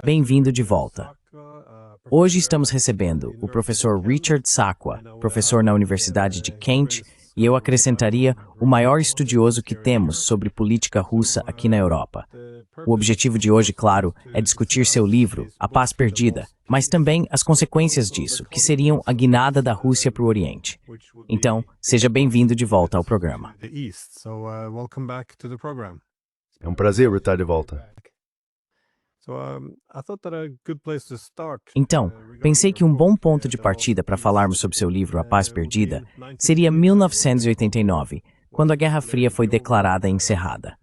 Bem-vindo de volta. Hoje estamos recebendo o professor Richard Sakwa, professor na Universidade de Kent, e eu acrescentaria o maior estudioso que temos sobre política russa aqui na Europa. O objetivo de hoje, claro, é discutir seu livro, A Paz Perdida, mas também as consequências disso, que seriam a guinada da Rússia para o Oriente. Então, seja bem-vindo de volta ao programa. É um prazer estar de volta. Então, pensei que um bom ponto de partida para falarmos sobre seu livro A Paz Perdida seria 1989, quando a Guerra Fria foi declarada encerrada.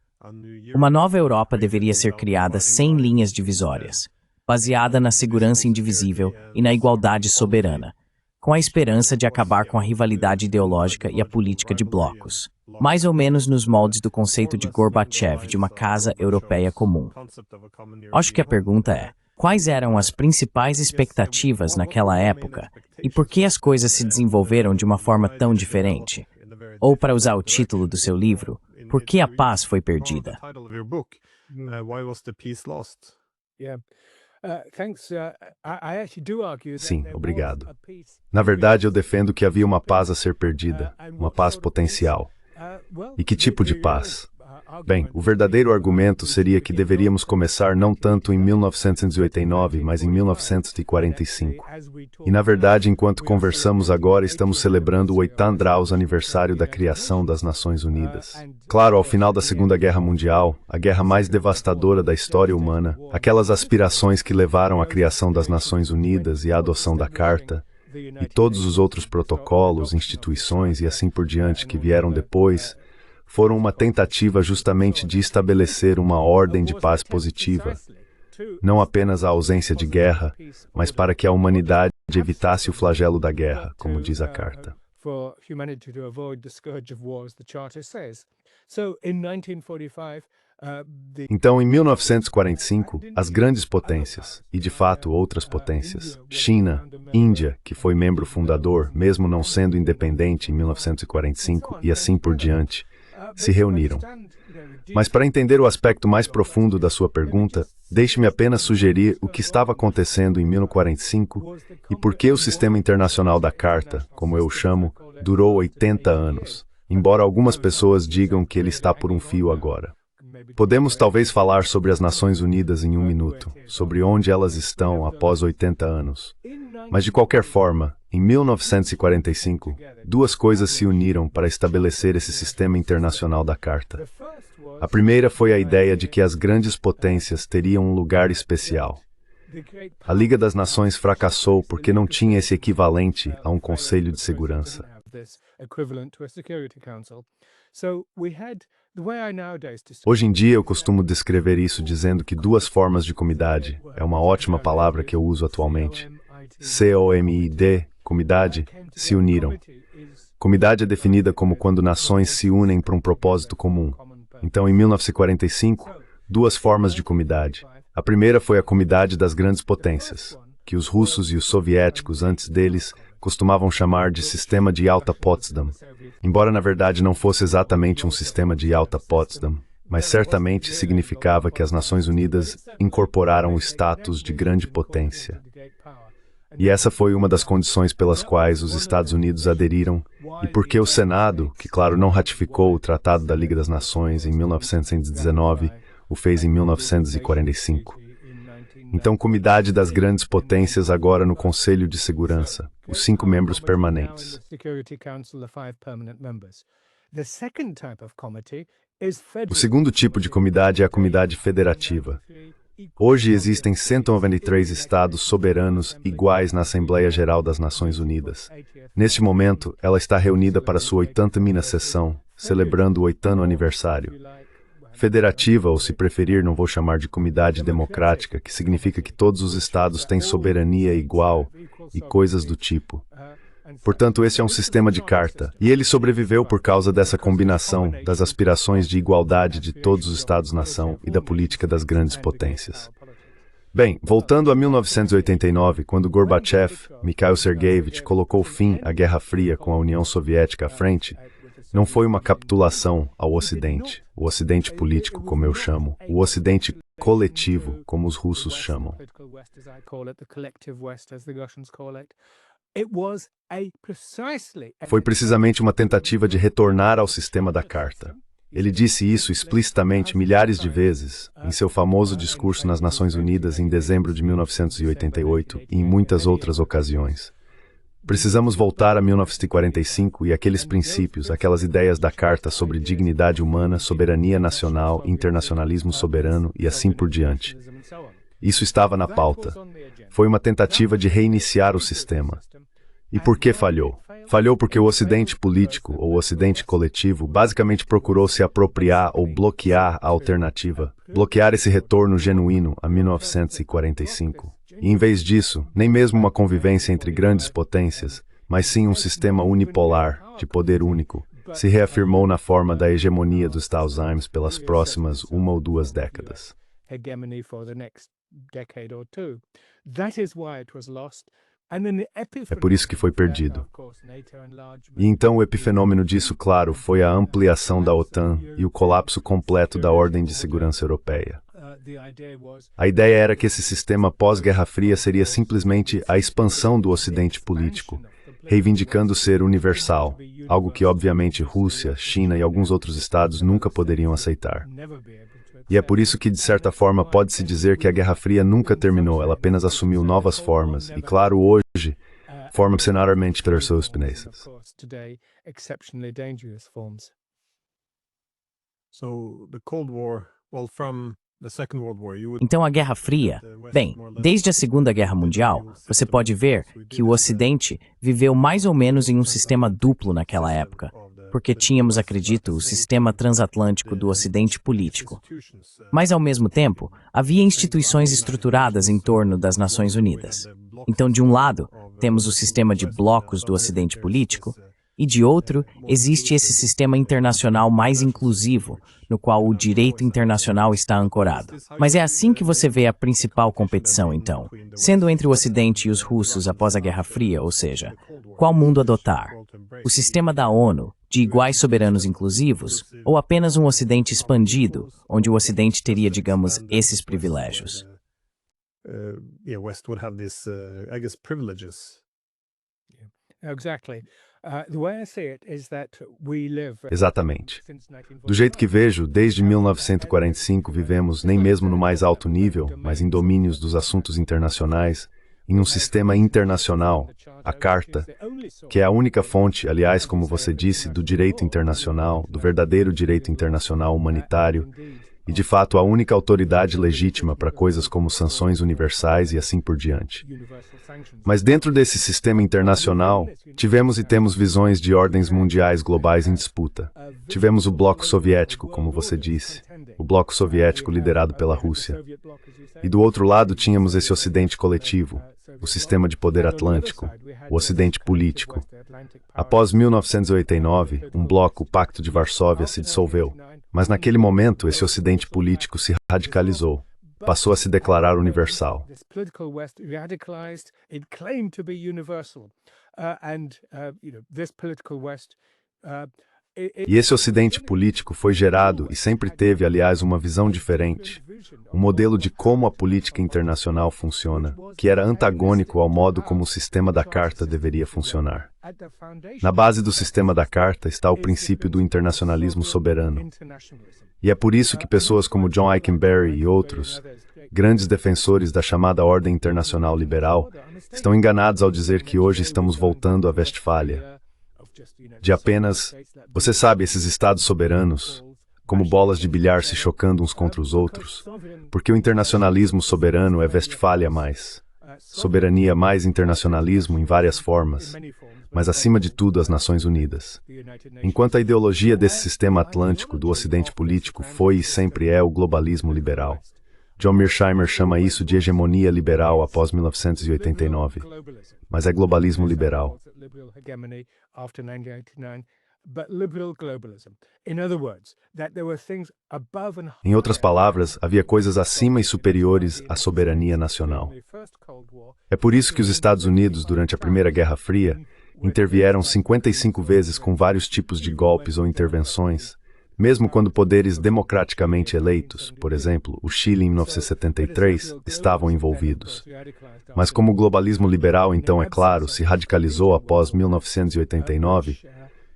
Uma nova Europa deveria ser criada sem linhas divisórias, baseada na segurança indivisível e na igualdade soberana, com a esperança de acabar com a rivalidade ideológica e a política de blocos, mais ou menos nos moldes do conceito de Gorbachev de uma casa europeia comum. Acho que a pergunta é, quais eram as principais expectativas naquela época e por que as coisas se desenvolveram de uma forma tão diferente? Ou, para usar o título do seu livro, por que a paz foi perdida? Sim, obrigado. Na verdade, eu defendo que havia uma paz a ser perdida, uma paz potencial. E que tipo de paz? Bem, o verdadeiro argumento seria que deveríamos começar não tanto em 1989, mas em 1945. E, na verdade, enquanto conversamos agora, estamos celebrando o 80º aniversário da criação das Nações Unidas. Claro, ao final da Segunda Guerra Mundial, a guerra mais devastadora da história humana, aquelas aspirações que levaram à criação das Nações Unidas e à adoção da Carta, e todos os outros protocolos, instituições e assim por diante que vieram depois, foram uma tentativa justamente de estabelecer uma ordem de paz positiva, não apenas a ausência de guerra, mas para que a humanidade evitasse o flagelo da guerra, como diz a Carta. Então, em 1945, as grandes potências, e de fato outras potências, China, Índia, que foi membro fundador, mesmo não sendo independente em 1945, e assim por diante, se reuniram. Mas para entender o aspecto mais profundo da sua pergunta, deixe-me apenas sugerir o que estava acontecendo em 1945 e por que o sistema internacional da Carta, como eu o chamo, durou 80 anos, embora algumas pessoas digam que ele está por um fio agora. Podemos talvez falar sobre as Nações Unidas em um minuto, sobre onde elas estão após 80 anos. Mas de qualquer forma, em 1945, duas coisas se uniram para estabelecer esse sistema internacional da Carta. A primeira foi a ideia de que as grandes potências teriam um lugar especial. A Liga das Nações fracassou porque não tinha esse equivalente a um Conselho de Segurança. Hoje em dia eu costumo descrever isso dizendo que duas formas de comidade, é uma ótima palavra que eu uso atualmente, COMID, comidade, se uniram. Comidade é definida como quando nações se unem para um propósito comum. Então, em 1945, duas formas de comidade. A primeira foi a comidade das grandes potências, que os russos e os soviéticos, antes deles, costumavam chamar de sistema de Yalta Potsdam, embora na verdade não fosse exatamente um sistema de Yalta Potsdam, mas certamente significava que as Nações Unidas incorporaram o status de grande potência. E essa foi uma das condições pelas quais os Estados Unidos aderiram e porque o Senado, que claro não ratificou o Tratado da Liga das Nações em 1919, o fez em 1945. Então, comidade das grandes potências agora no Conselho de Segurança, os 5 membros permanentes. O segundo tipo de comidade é a comidade federativa. Hoje existem 193 estados soberanos iguais na Assembleia Geral das Nações Unidas. Neste momento, ela está reunida para sua 80ª sessão, celebrando o 80º aniversário. Federativa, ou se preferir, não vou chamar de comidade democrática, que significa que todos os estados têm soberania igual e coisas do tipo. Portanto, esse é um sistema de carta, e ele sobreviveu por causa dessa combinação das aspirações de igualdade de todos os Estados-nação e da política das grandes potências. Bem, voltando a 1989, quando Gorbachev, Mikhail Sergeyevich, colocou fim à Guerra Fria com a União Soviética à frente, Não foi uma capitulação ao Ocidente, o Ocidente político, como eu chamo, o Ocidente coletivo, como os russos chamam. Foi precisamente uma tentativa de retornar ao sistema da Carta. Ele disse isso explicitamente milhares de vezes, em seu famoso discurso nas Nações Unidas em dezembro de 1988 e em muitas outras ocasiões. Precisamos voltar a 1945 e aqueles princípios, aquelas ideias da Carta sobre dignidade humana, soberania nacional, internacionalismo soberano e assim por diante. Isso estava na pauta. Foi uma tentativa de reiniciar o sistema. E por que falhou? Falhou porque o Ocidente político, ou Ocidente coletivo, basicamente procurou se apropriar ou bloquear a alternativa, bloquear esse retorno genuíno a 1945. E em vez disso, nem mesmo uma convivência entre grandes potências, mas sim um sistema unipolar, de poder único, se reafirmou na forma da hegemonia dos Estados-Unidos pelas próximas 1 ou 2 décadas. É por isso que foi perdido. E então o epifenômeno disso, claro, foi a ampliação da OTAN e o colapso completo da Ordem de Segurança Europeia. A ideia era que esse sistema pós-Guerra Fria seria simplesmente a expansão do Ocidente político, reivindicando ser universal, algo que obviamente Rússia, China e alguns outros estados nunca poderiam aceitar. E é por isso que, de certa forma, pode-se dizer que a Guerra Fria nunca terminou, ela apenas assumiu novas formas, e claro, hoje, formas cenaramente persuasivas. Então, a Guerra Fria, bem, desde a Segunda Guerra Mundial, você pode ver que o Ocidente viveu mais ou menos em um sistema duplo naquela época, porque tínhamos, acredito, o sistema transatlântico do Ocidente político. Mas, ao mesmo tempo, havia instituições estruturadas em torno das Nações Unidas. Então, de um lado, temos o sistema de blocos do Ocidente político, e de outro, existe esse sistema internacional mais inclusivo, no qual o direito internacional está ancorado. Mas é assim que você vê a principal competição, então, sendo entre o Ocidente e os russos após a Guerra Fria, ou seja, qual mundo adotar? O sistema da ONU, de iguais soberanos inclusivos, ou apenas um Ocidente expandido, onde o Ocidente teria, digamos, esses privilégios? Exatamente. Do jeito que vejo, desde 1945 vivemos, nem mesmo no mais alto nível, mas em domínios dos assuntos internacionais, em um sistema internacional, a Carta, que é a única fonte, aliás, como você disse, do direito internacional, do verdadeiro direito internacional humanitário, e de fato a única autoridade legítima para coisas como sanções universais e assim por diante. Mas dentro desse sistema internacional, tivemos e temos visões de ordens mundiais globais em disputa. Tivemos o bloco soviético, como você disse, o bloco soviético liderado pela Rússia. E do outro lado tínhamos esse Ocidente coletivo, o sistema de poder atlântico, o Ocidente político. Após 1989, um bloco, o Pacto de Varsóvia, se dissolveu. Mas naquele momento, esse Ocidente político se radicalizou, passou a se declarar universal. E esse Ocidente político foi gerado e sempre teve, aliás, uma visão diferente, um modelo de como a política internacional funciona, que era antagônico ao modo como o sistema da Carta deveria funcionar. Na base do sistema da Carta está o princípio do internacionalismo soberano. E é por isso que pessoas como John Eikenberry e outros, grandes defensores da chamada ordem internacional liberal, estão enganados ao dizer que hoje estamos voltando à Westfália. De apenas, você sabe, esses estados soberanos, como bolas de bilhar se chocando uns contra os outros, porque o internacionalismo soberano é Westfália mais, soberania mais internacionalismo em várias formas, mas acima de tudo as Nações Unidas. Enquanto a ideologia desse sistema atlântico do Ocidente político foi e sempre é o globalismo liberal. John Mearsheimer chama isso de hegemonia liberal após 1989, mas é globalismo liberal. Em outras palavras, havia coisas acima e superiores à soberania nacional. É por isso que os Estados Unidos, durante a Primeira Guerra Fria, intervieram 55 vezes com vários tipos de golpes ou intervenções, mesmo quando poderes democraticamente eleitos, por exemplo, o Chile em 1973, estavam envolvidos. Mas como o globalismo liberal, então, é claro, se radicalizou após 1989,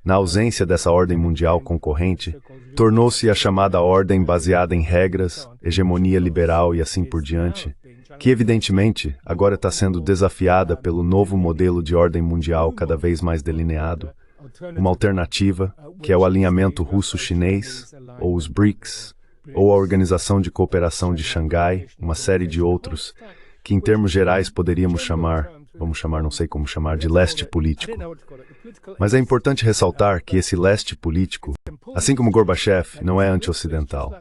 na ausência dessa ordem mundial concorrente, tornou-se a chamada ordem baseada em regras, hegemonia liberal e assim por diante, que evidentemente agora está sendo desafiada pelo novo modelo de ordem mundial cada vez mais delineado, uma alternativa, que é o alinhamento russo-chinês, ou os BRICS, ou a Organização de Cooperação de Xangai, uma série de outros, que em termos gerais poderíamos chamar, vamos chamar, não sei como chamar, de leste político. Mas é importante ressaltar que esse leste político, assim como Gorbachev, não é anti-ocidental.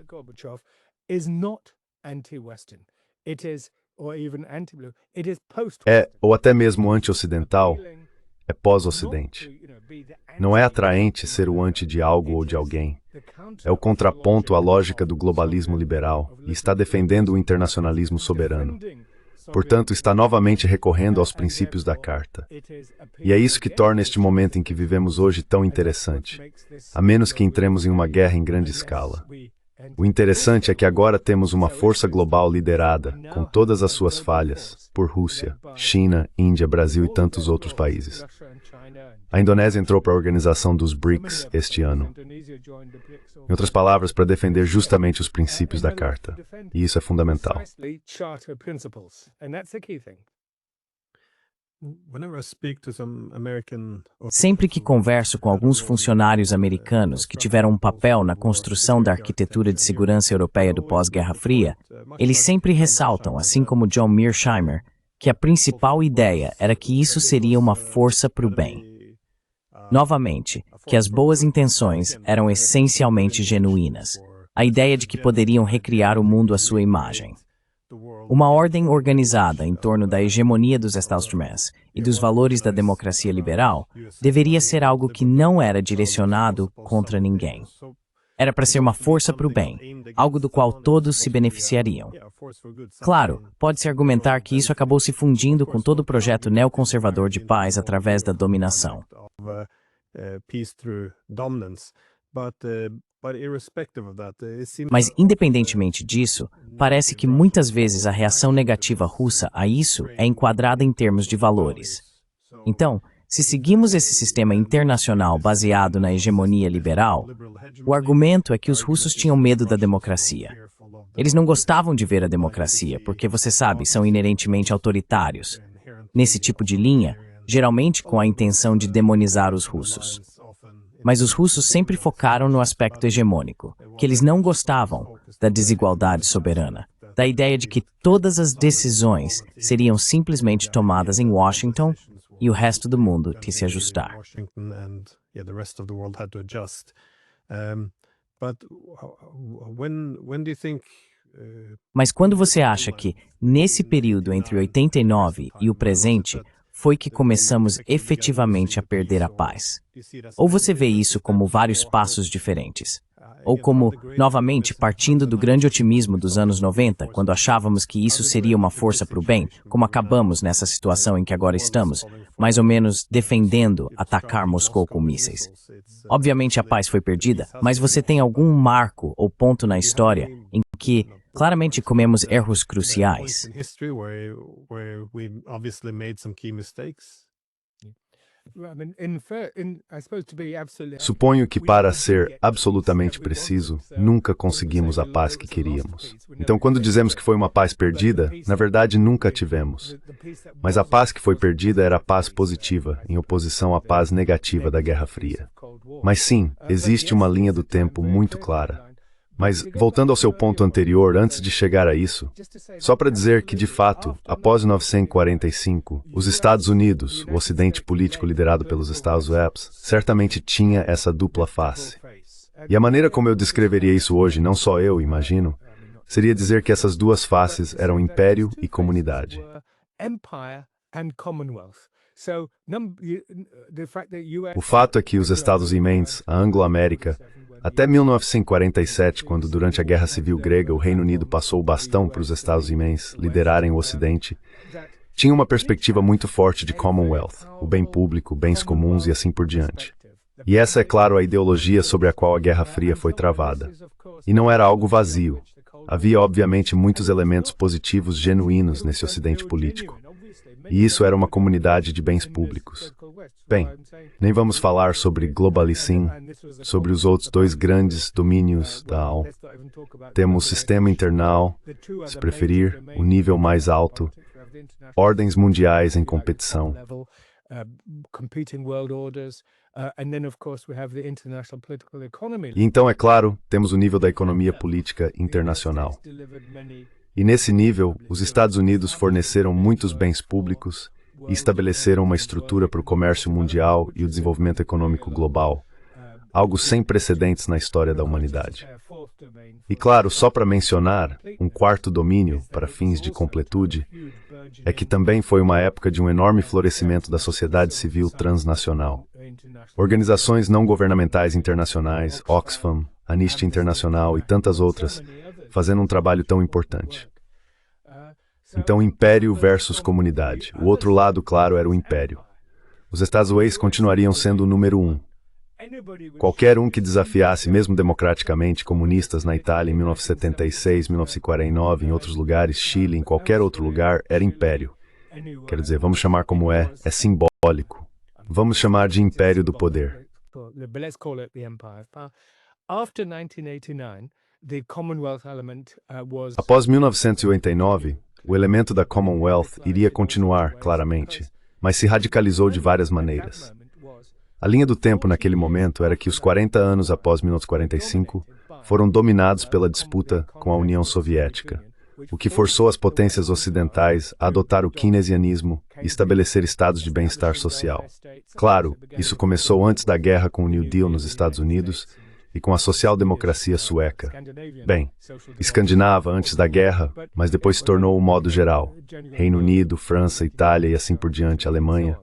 É, ou até mesmo anti-ocidental, é pós-ocidente. Não é atraente ser o anti de algo ou de alguém. É o contraponto à lógica do globalismo liberal e está defendendo o internacionalismo soberano. Portanto, está novamente recorrendo aos princípios da Carta. E é isso que torna este momento em que vivemos hoje tão interessante, a menos que entremos em uma guerra em grande escala. O interessante é que agora temos uma força global liderada, com todas as suas falhas, por Rússia, China, Índia, Brasil e tantos outros países. A Indonésia entrou para a organização dos BRICS este ano. Em outras palavras, para defender justamente os princípios da Carta. E isso é fundamental. Sempre que converso com alguns funcionários americanos que tiveram um papel na construção da arquitetura de segurança europeia do pós-Guerra Fria, eles sempre ressaltam, assim como John Mearsheimer, que a principal ideia era que isso seria uma força para o bem. Novamente, que as boas intenções eram essencialmente genuínas, a ideia de que poderiam recriar o mundo à sua imagem. Uma ordem organizada em torno da hegemonia dos Estados Unidos e dos valores da democracia liberal deveria ser algo que não era direcionado contra ninguém. Era para ser uma força para o bem, algo do qual todos se beneficiariam. Claro, pode-se argumentar que isso acabou se fundindo com todo o projeto neoconservador de paz através da dominação. Mas, independentemente disso, parece que muitas vezes a reação negativa russa a isso é enquadrada em termos de valores. Então, se seguimos esse sistema internacional baseado na hegemonia liberal, o argumento é que os russos tinham medo da democracia. Eles não gostavam de ver a democracia, porque, você sabe, são inerentemente autoritários. Nesse tipo de linha, geralmente com a intenção de demonizar os russos. Mas os russos sempre focaram no aspecto hegemônico, que eles não gostavam da desigualdade soberana, da ideia de que todas as decisões seriam simplesmente tomadas em Washington e o resto do mundo que se ajustar. Mas quando você acha que, nesse período entre 89 e o presente, foi que começamos efetivamente a perder a paz? Ou você vê isso como vários passos diferentes? Ou como, novamente, partindo do grande otimismo dos anos 90, quando achávamos que isso seria uma força para o bem, como acabamos nessa situação em que agora estamos, mais ou menos defendendo atacar Moscou com mísseis? Obviamente a paz foi perdida, mas você tem algum marco ou ponto na história em que claramente comemos erros cruciais? Suponho que, para ser absolutamente preciso, nunca conseguimos a paz que queríamos. Então, quando dizemos que foi uma paz perdida, na verdade nunca a tivemos. Mas a paz que foi perdida era a paz positiva, em oposição à paz negativa da Guerra Fria. Mas sim, existe uma linha do tempo muito clara. Mas, voltando ao seu ponto anterior, antes de chegar a isso, só para dizer que, de fato, após 1945, os Estados Unidos, o ocidente político liderado pelos Estados Unidos, certamente tinha essa dupla face. E a maneira como eu descreveria isso hoje, não só eu, imagino, seria dizer que essas duas faces eram império e comunidade. O fato é que os Estados Unidos, a Anglo-América, até 1947, quando durante a Guerra Civil Grega o Reino Unido passou o bastão para os Estados Unidos liderarem o Ocidente, Tinha uma perspectiva muito forte de Commonwealth, o bem público, bens comuns e assim por diante. E essa é, claro, a ideologia sobre a qual a Guerra Fria foi travada. E não era algo vazio. Havia, obviamente, muitos elementos positivos genuínos nesse ocidente político. E isso era uma comunidade de bens públicos. Bem, nem vamos falar sobre Globalizing, sobre os outros dois grandes domínios da AL. Temos sistema internal, se preferir, o nível mais alto, ordens mundiais em competição. E então, é claro, temos o nível da economia política internacional. E nesse nível, os Estados Unidos forneceram muitos bens públicos e estabeleceram uma estrutura para o comércio mundial e o desenvolvimento econômico global, algo sem precedentes na história da humanidade. E claro, só para mencionar, um quarto domínio, para fins de completude, é que também foi uma época de um enorme florescimento da sociedade civil transnacional. Organizações não governamentais internacionais, Oxfam, Anistia Internacional e tantas outras, fazendo um trabalho tão importante. Então, império versus comunidade. O outro lado, claro, era o império. Os Estados Unidos continuariam sendo o número 1. Qualquer um que desafiasse, mesmo democraticamente, comunistas na Itália em 1976, 1949, em outros lugares, Chile, em qualquer outro lugar, era império. Quer dizer, vamos chamar como é simbólico. Vamos chamar de império do poder. Após 1989, o elemento da Commonwealth iria continuar, claramente, mas se radicalizou de várias maneiras. A linha do tempo naquele momento era que os 40 anos após 1945 foram dominados pela disputa com a União Soviética, o que forçou as potências ocidentais a adotar o keynesianismo e estabelecer estados de bem-estar social. Claro, isso começou antes da guerra com o New Deal nos Estados Unidos e com a social-democracia sueca. Bem, escandinava antes da guerra, mas depois se tornou o modo geral. Reino Unido, França, Itália e assim por diante, Alemanha.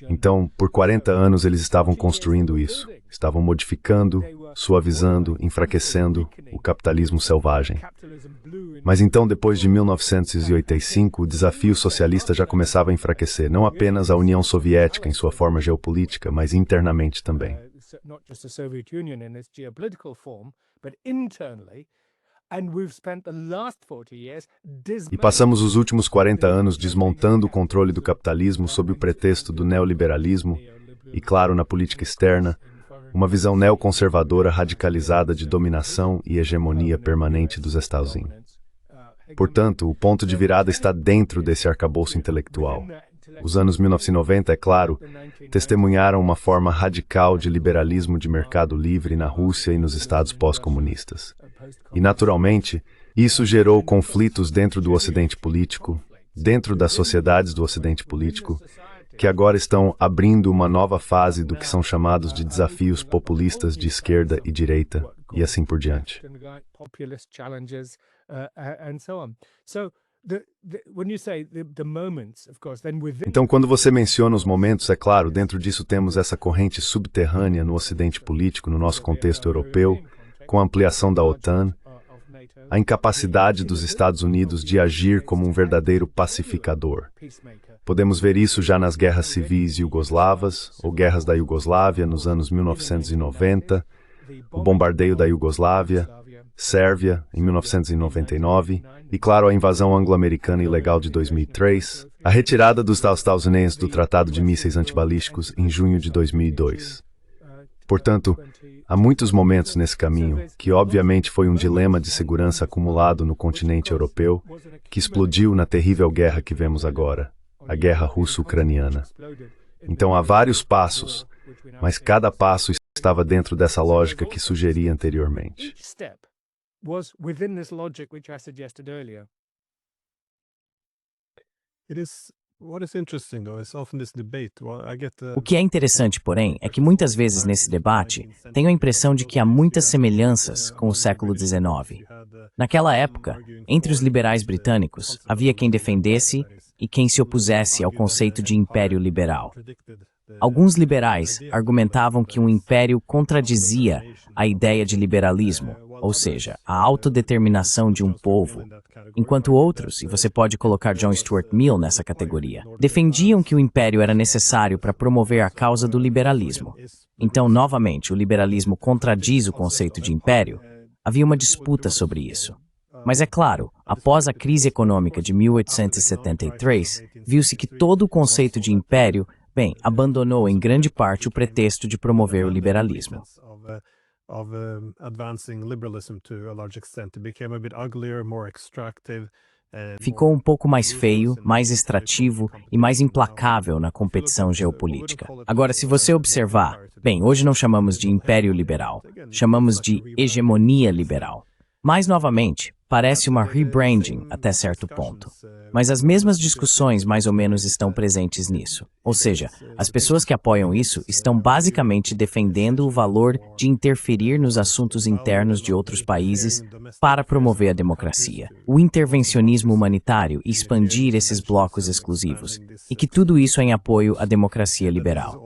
Então, por 40 anos eles estavam construindo isso. Estavam modificando, suavizando, enfraquecendo o capitalismo selvagem. Mas então, depois de 1985, o desafio socialista já começava a enfraquecer não apenas a União Soviética em sua forma geopolítica, mas internamente também. Not just the Soviet Union in its geopolitical form, but internally, and we've spent the last 40 years E passamos os últimos 40 anos desmontando o controle do capitalismo sob o pretexto do neoliberalismo e, claro, na política externa, uma visão neoconservadora radicalizada de dominação e hegemonia permanente dos Estados Unidos. Portanto, o ponto de virada está dentro desse arcabouço intelectual. Os anos 1990, é claro, testemunharam uma forma radical de liberalismo de mercado livre na Rússia e nos estados pós-comunistas. E, naturalmente, isso gerou conflitos dentro do Ocidente político, dentro das sociedades do Ocidente político, que agora estão abrindo uma nova fase do que são chamados de desafios populistas de esquerda e direita, e assim por diante. Então, quando você menciona os momentos, é claro, dentro disso temos essa corrente subterrânea no ocidente político, no nosso contexto europeu, com a ampliação da OTAN, a incapacidade dos Estados Unidos de agir como um verdadeiro pacificador. Podemos ver isso já nas guerras civis iugoslavas, ou guerras da Iugoslávia nos anos 1990, o bombardeio da Iugoslávia, Sérvia, em 1999, e, claro, a invasão anglo-americana ilegal de 2003, a retirada dos Estados Unidos do Tratado de Mísseis Antibalísticos em junho de 2002. Portanto, há muitos momentos nesse caminho, que obviamente foi um dilema de segurança acumulado no continente europeu, que explodiu na terrível guerra que vemos agora, a guerra russo-ucraniana. Então, há vários passos, mas cada passo estava dentro dessa lógica que sugeri anteriormente. Was within this logic which I suggested earlier. O que é interessante, porém, é que muitas vezes nesse debate tenho a impressão de que há muitas semelhanças com o século XIX. Naquela época, entre os liberais britânicos, havia quem defendesse e quem se opusesse ao conceito de império liberal. Alguns liberais argumentavam que um império contradizia a ideia de liberalismo, ou seja, a autodeterminação de um povo, enquanto outros, e você pode colocar John Stuart Mill nessa categoria, defendiam que o império era necessário para promover a causa do liberalismo. Então, novamente, o liberalismo contradiz o conceito de império. Havia uma disputa sobre isso. Mas é claro, após a crise econômica de 1873, viu-se que todo o conceito de império, abandonou em grande parte o pretexto de promover o liberalismo. Ficou um pouco mais feio, mais extrativo e mais implacável na competição geopolítica. Agora, se você observar, hoje não chamamos de império liberal, chamamos de hegemonia liberal. Mais novamente, parece uma rebranding até certo ponto. Mas as mesmas discussões mais ou menos estão presentes nisso. Ou seja, as pessoas que apoiam isso estão basicamente defendendo o valor de interferir nos assuntos internos de outros países para promover a democracia, o intervencionismo humanitário e expandir esses blocos exclusivos, e que tudo isso é em apoio à democracia liberal.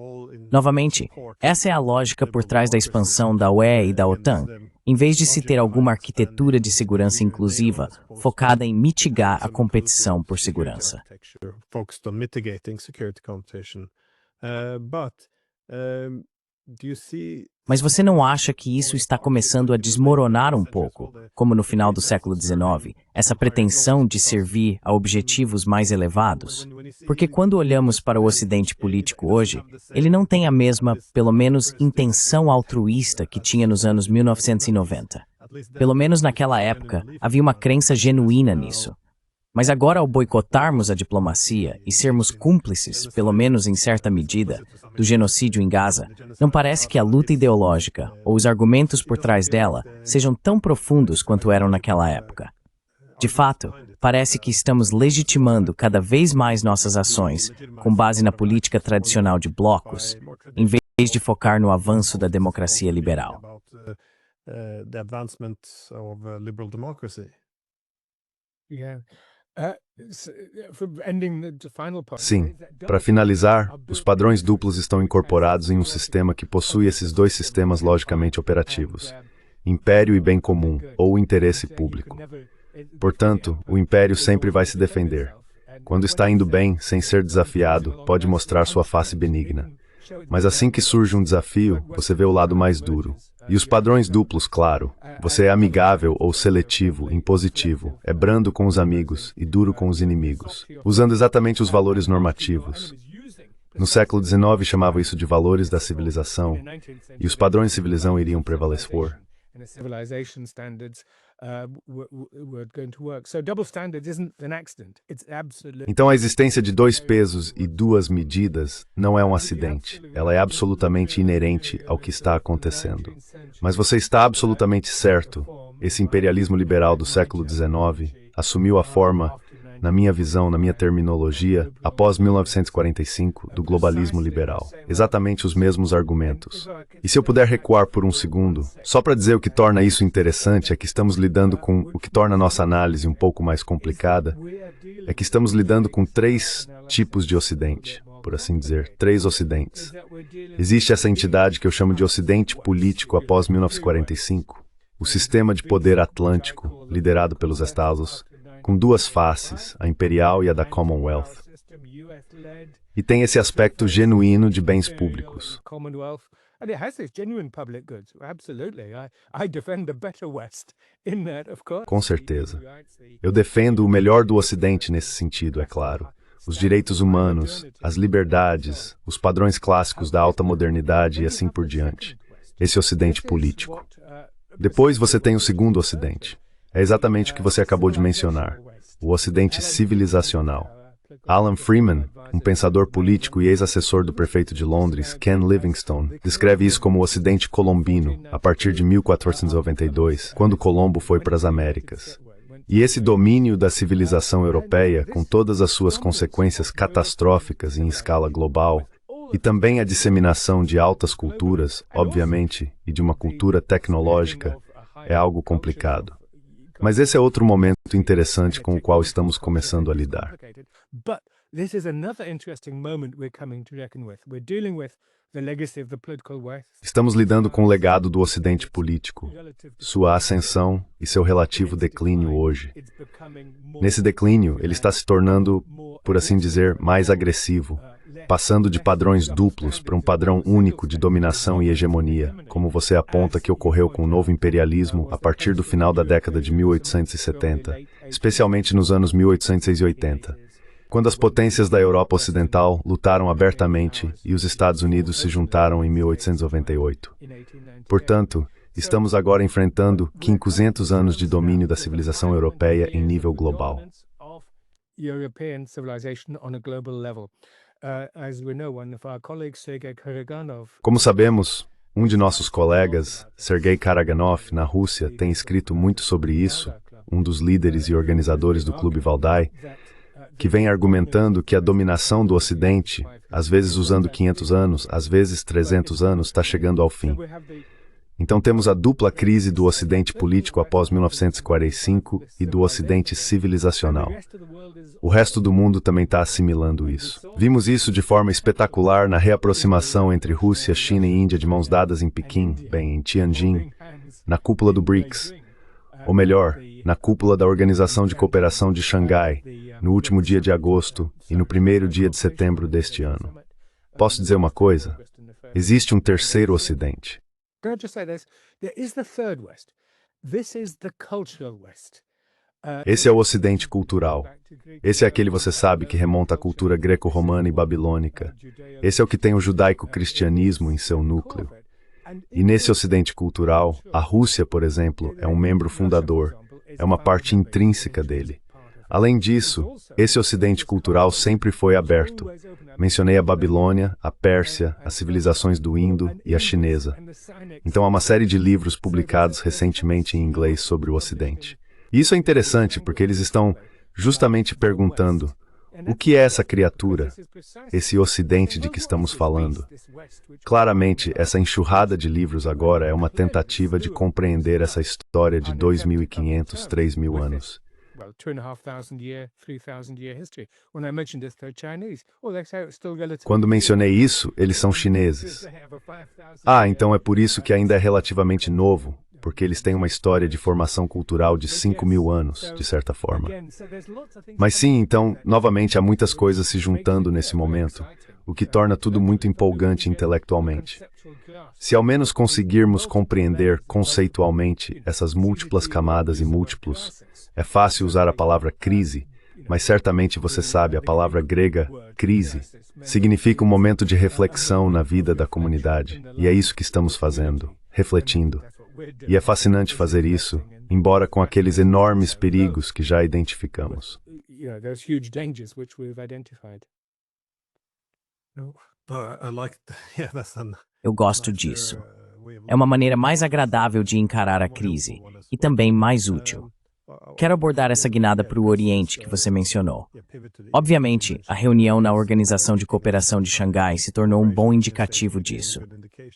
Novamente, essa é a lógica por trás da expansão da UE e da OTAN, em vez de se ter alguma arquitetura de segurança inclusiva focada em mitigar a competição por segurança. Mas você não acha que isso está começando a desmoronar um pouco, como no final do século XIX, essa pretensão de servir a objetivos mais elevados? Porque quando olhamos para o Ocidente político hoje, ele não tem a mesma, pelo menos, intenção altruísta que tinha nos anos 1990. Pelo menos naquela época, havia uma crença genuína nisso. Mas agora, ao boicotarmos a diplomacia e sermos cúmplices, pelo menos em certa medida, do genocídio em Gaza, não parece que a luta ideológica, ou os argumentos por trás dela, sejam tão profundos quanto eram naquela época. De fato, parece que estamos legitimando cada vez mais nossas ações, com base na política tradicional de blocos, em vez de focar no avanço da democracia liberal. Sim, para finalizar, os padrões duplos estão incorporados em um sistema que possui esses dois sistemas logicamente operativos: império e bem comum, ou interesse público. Portanto, o império sempre vai se defender. Quando está indo bem, sem ser desafiado, pode mostrar sua face benigna. Mas assim que surge um desafio, você vê o lado mais duro. E os padrões duplos, claro. Você é amigável ou seletivo, impositivo, é brando com os amigos e duro com os inimigos, usando exatamente os valores normativos. No século XIX chamava isso de valores da civilização, e os padrões de civilização iriam prevalecer. Então a existência de dois pesos e duas medidas não é um acidente. Ela é absolutamente inerente ao que está acontecendo. Mas você está absolutamente certo. Esse imperialismo liberal do século XIX assumiu a forma, na minha visão, na minha terminologia, após 1945, do globalismo liberal. Exatamente os mesmos argumentos. E se eu puder recuar por um segundo, só para dizer o que torna isso interessante é que estamos lidando com o que torna a nossa análise um pouco mais complicada, é que estamos lidando com três tipos de Ocidente, por assim dizer, três Ocidentes. Existe essa entidade que eu chamo de Ocidente político após 1945, o sistema de poder atlântico, liderado pelos Estados, com duas faces, a imperial e a da Commonwealth. E tem esse aspecto genuíno de bens públicos. Com certeza. Eu defendo o melhor do Ocidente nesse sentido, é claro. Os direitos humanos, as liberdades, os padrões clássicos da alta modernidade e assim por diante. Esse Ocidente político. Depois você tem o segundo Ocidente. É exatamente o que você acabou de mencionar, o Ocidente civilizacional. Alan Freeman, um pensador político e ex-assessor do prefeito de Londres, Ken Livingstone, descreve isso como o Ocidente colombino, a partir de 1492, quando Colombo foi para as Américas. E esse domínio da civilização europeia, com todas as suas consequências catastróficas em escala global, e também a disseminação de altas culturas, obviamente, e de uma cultura tecnológica, é algo complicado. Mas esse é outro momento interessante com o qual estamos começando a lidar. the legacy of the political West. Estamos lidando com o legado do Ocidente político, sua ascensão e seu relativo declínio hoje. Nesse declínio, ele está se tornando, por assim dizer, mais agressivo, passando de padrões duplos para um padrão único de dominação e hegemonia, como você aponta que ocorreu com o novo imperialismo a partir do final da década de 1870, especialmente nos anos 1880. Quando as potências da Europa Ocidental lutaram abertamente e os Estados Unidos se juntaram em 1898. Portanto, estamos agora enfrentando 500 anos de domínio da civilização europeia em nível global. European civilization on a global level. As we know, one of our colleagues, Sergei Karaganov, Como sabemos, um de nossos colegas, Sergei Karaganov, na Rússia, tem escrito muito sobre isso, um dos líderes e organizadores do Clube Valdai, que vem argumentando que a dominação do Ocidente, às vezes usando 500 anos, às vezes 300 anos, está chegando ao fim. Então temos a dupla crise do Ocidente político após 1945 e do Ocidente civilizacional. O resto do mundo também está assimilando isso. Vimos isso de forma espetacular na reaproximação entre Rússia, China e Índia de mãos dadas em Pequim, em Tianjin, na cúpula do BRICS, ou melhor, na cúpula da Organização de Cooperação de Xangai, no último dia de agosto e no primeiro dia de setembro deste ano. Posso dizer uma coisa? Existe um terceiro Ocidente. Can I just say this? There is the third West. This is the cultural West. Esse é o Ocidente cultural. Esse é aquele, você sabe, que remonta à cultura greco-romana e babilônica. Esse é o que tem o judaico-cristianismo em seu núcleo. E nesse Ocidente cultural, a Rússia, por exemplo, é um membro fundador, é uma parte intrínseca dele. Além disso, esse Ocidente cultural sempre foi aberto. Mencionei a Babilônia, a Pérsia, as civilizações do Indo e a chinesa. Então há uma série de livros publicados recentemente em inglês sobre o Ocidente. E isso é interessante porque eles estão justamente perguntando: o que é essa criatura, esse Ocidente de que estamos falando? Claramente, essa enxurrada de livros agora é uma tentativa de compreender essa história de 2.500, 3.000 anos. Well, 2,500 year, 3,000 year history. When I mentioned this, they're Chinese. Oh, they say it's still relatively. Quando mencionei isso, eles são chineses. Então é por isso que ainda é relativamente novo, porque eles têm uma história de formação cultural de 5.000 anos, de certa forma. Mas sim, então, novamente há muitas coisas se juntando nesse momento, o que torna tudo muito empolgante intelectualmente. Se ao menos conseguirmos compreender conceitualmente essas múltiplas camadas e múltiplos, é fácil usar a palavra crise, mas certamente você sabe, a palavra grega, crise, significa um momento de reflexão na vida da comunidade, e é isso que estamos fazendo, refletindo. E é fascinante fazer isso, embora com aqueles enormes perigos que já identificamos. Eu gosto disso. É uma maneira mais agradável de encarar a crise, e também mais útil. Quero abordar essa guinada para o Oriente que você mencionou. Obviamente, a reunião na Organização de Cooperação de Xangai se tornou um bom indicativo disso.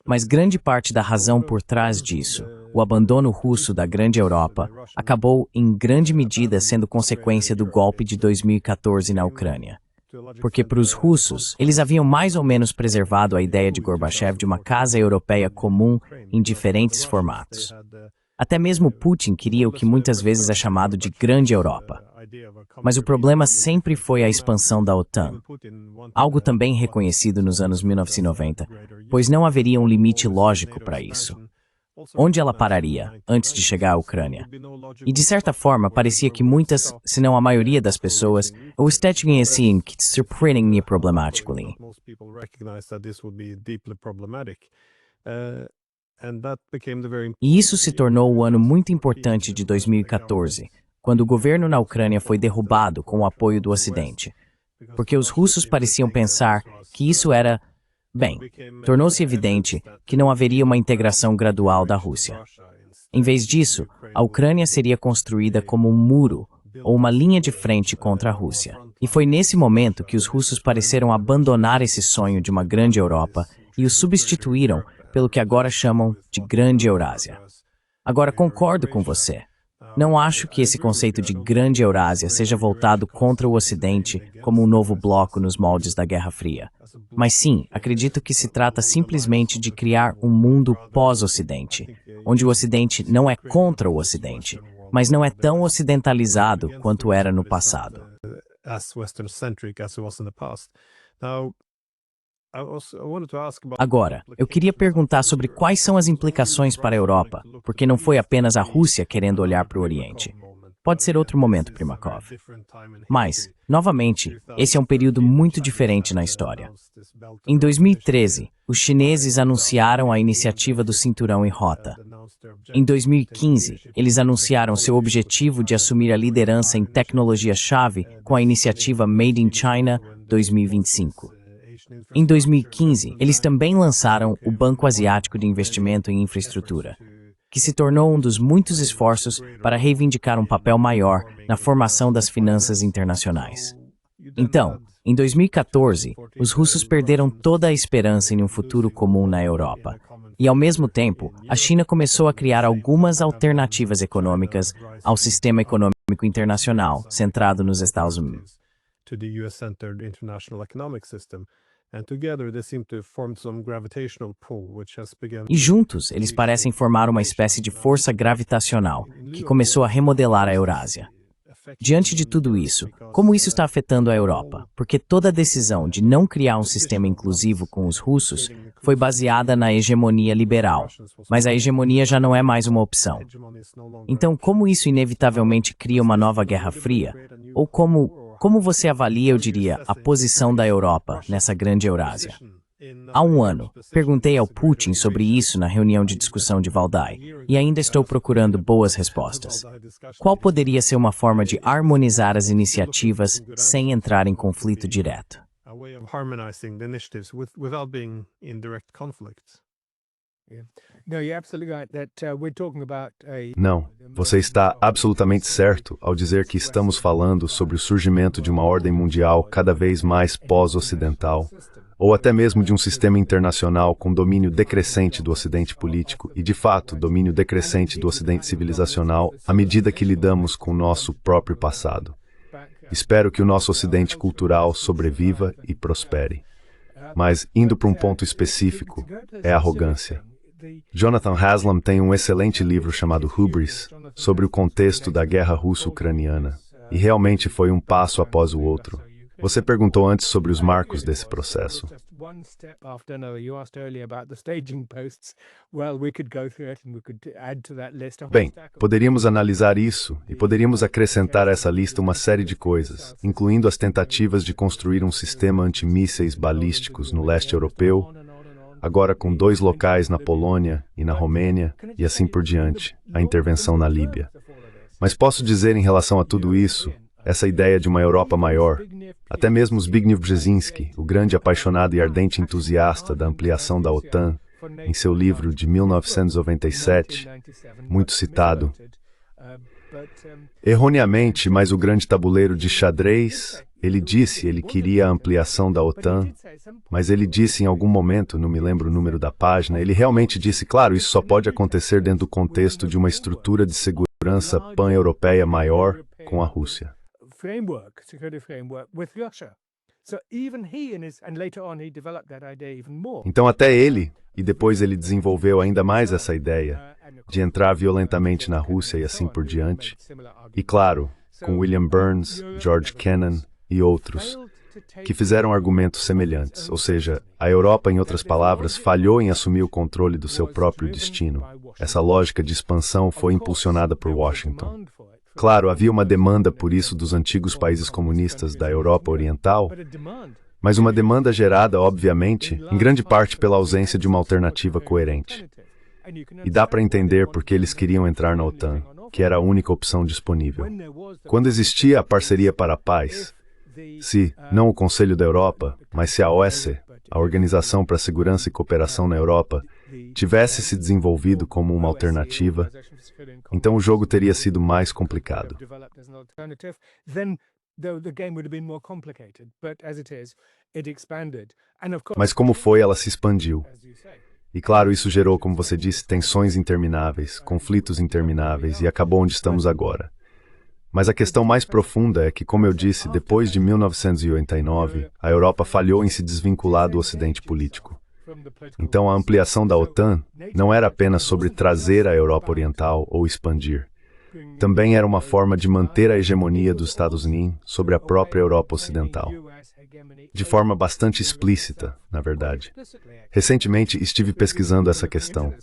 Mas grande parte da razão por trás disso, o abandono russo da grande Europa, acabou em grande medida sendo consequência do golpe de 2014 na Ucrânia. Porque para os russos, eles haviam mais ou menos preservado a ideia de Gorbachev de uma casa europeia comum em diferentes formatos. Até mesmo Putin queria o que muitas vezes é chamado de Grande Europa. Mas o problema sempre foi a expansão da OTAN, algo também reconhecido nos anos 1990, pois não haveria um limite lógico para isso. Onde ela pararia antes de chegar à Ucrânia? E de certa forma, parecia que muitas, se não a maioria das pessoas, o estavam assim que surpreendem-me problematically. E isso se tornou o ano muito importante de 2014, quando o governo na Ucrânia foi derrubado com o apoio do Ocidente. Porque os russos pareciam pensar que isso era, bem, tornou-se evidente que não haveria uma integração gradual da Rússia. Em vez disso, a Ucrânia seria construída como um muro ou uma linha de frente contra a Rússia. E foi nesse momento que os russos pareceram abandonar esse sonho de uma grande Europa e o substituíram pelo que agora chamam de Grande Eurásia. Agora, concordo com você. Não acho que esse conceito de Grande Eurásia seja voltado contra o Ocidente como um novo bloco nos moldes da Guerra Fria. Mas sim, acredito que se trata simplesmente de criar um mundo pós-Ocidente, onde o Ocidente não é contra o Ocidente, mas não é tão ocidentalizado quanto era no passado. Agora, eu queria perguntar sobre quais são as implicações para a Europa, porque não foi apenas a Rússia querendo olhar para o Oriente. Pode ser outro momento, Primakov. Mas, novamente, esse é um período muito diferente na história. Em 2013, os chineses anunciaram a iniciativa do Cinturão e Rota. Em 2015, eles anunciaram seu objetivo de assumir a liderança em tecnologia-chave com a iniciativa Made in China 2025. Em 2015, eles também lançaram o Banco Asiático de Investimento em Infraestrutura, que se tornou um dos muitos esforços para reivindicar um papel maior na formação das finanças internacionais. Então, em 2014, os russos perderam toda a esperança em um futuro comum na Europa. E, ao mesmo tempo, a China começou a criar algumas alternativas econômicas ao sistema econômico internacional centrado nos Estados Unidos. E juntos, eles parecem formar uma espécie de força gravitacional que começou a remodelar a Eurásia. Diante de tudo isso, como isso está afetando a Europa? Porque toda a decisão de não criar um sistema inclusivo com os russos foi baseada na hegemonia liberal, mas a hegemonia já não é mais uma opção. Então, como isso inevitavelmente cria uma nova Guerra Fria? Ou como você avalia, eu diria, a posição da Europa nessa grande Eurásia? Há um ano, perguntei ao Putin sobre isso na reunião de discussão de Valdai, e ainda estou procurando boas respostas. Qual poderia ser uma forma de harmonizar as iniciativas sem entrar em conflito direto? Não, você está absolutamente certo ao dizer que estamos falando sobre o surgimento de uma ordem mundial cada vez mais pós-ocidental, ou até mesmo de um sistema internacional com domínio decrescente do Ocidente político e, de fato, domínio decrescente do Ocidente civilizacional à medida que lidamos com o nosso próprio passado. Espero que o nosso Ocidente cultural sobreviva e prospere. Mas, indo para um ponto específico, é a arrogância. Jonathan Haslam tem um excelente livro chamado Hubris, sobre o contexto da guerra russo-ucraniana, e realmente foi um passo após o outro. Você perguntou antes sobre os marcos desse processo. Bem, poderíamos analisar isso e poderíamos acrescentar a essa lista uma série de coisas, incluindo as tentativas de construir um sistema antimísseis balísticos no leste europeu, agora com 2 locais na Polônia e na Romênia, e assim por diante, a intervenção na Líbia. Mas posso dizer em relação a tudo isso, essa ideia de uma Europa maior, até mesmo Zbigniew Brzezinski, o grande apaixonado e ardente entusiasta da ampliação da OTAN, em seu livro de 1997, muito citado, erroneamente, mas o grande tabuleiro de xadrez, ele queria a ampliação da OTAN, mas ele disse em algum momento, não me lembro o número da página, ele realmente disse, claro, isso só pode acontecer dentro do contexto de uma estrutura de segurança pan-europeia maior com a Rússia. Então até ele, e depois ele desenvolveu ainda mais essa ideia de entrar violentamente na Rússia e assim por diante. E claro, com William Burns, George Kennan e outros, que fizeram argumentos semelhantes, ou seja, a Europa, em outras palavras, falhou em assumir o controle do seu próprio destino. Essa lógica de expansão foi impulsionada por Washington. Claro, havia uma demanda por isso dos antigos países comunistas da Europa Oriental, mas uma demanda gerada, obviamente, em grande parte pela ausência de uma alternativa coerente. E dá para entender por que eles queriam entrar na OTAN, que era a única opção disponível. Quando existia a Parceria para a Paz, se, não o Conselho da Europa, mas se a OSCE, a Organização para a Segurança e Cooperação na Europa, tivesse se desenvolvido como uma alternativa, então o jogo teria sido mais complicado. Mas como foi, ela se expandiu. E claro, isso gerou, como você disse, tensões intermináveis, conflitos intermináveis, e acabou onde estamos agora. Mas a questão mais profunda é que, como eu disse, depois de 1989, a Europa falhou em se desvincular do Ocidente político. Então, a ampliação da OTAN não era apenas sobre trazer a Europa Oriental ou expandir. Também era uma forma de manter a hegemonia dos Estados Unidos sobre a própria Europa Ocidental. De forma bastante explícita, na verdade. Recentemente, estive pesquisando essa questão.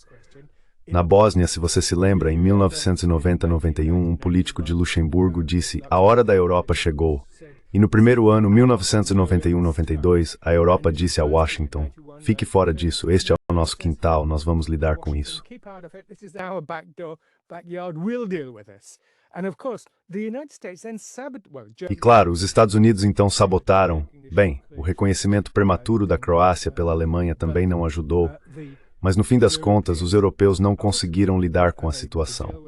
Na Bósnia, se você se lembra, em 1990-91, um político de Luxemburgo disse: "A hora da Europa chegou." E no primeiro ano, 1991-92, a Europa disse a Washington: "Fique fora disso, este é o nosso quintal, nós vamos lidar com isso." E claro, os Estados Unidos então sabotaram. Bem, o reconhecimento prematuro da Croácia pela Alemanha também não ajudou. Mas no fim das contas, os europeus não conseguiram lidar com a situação.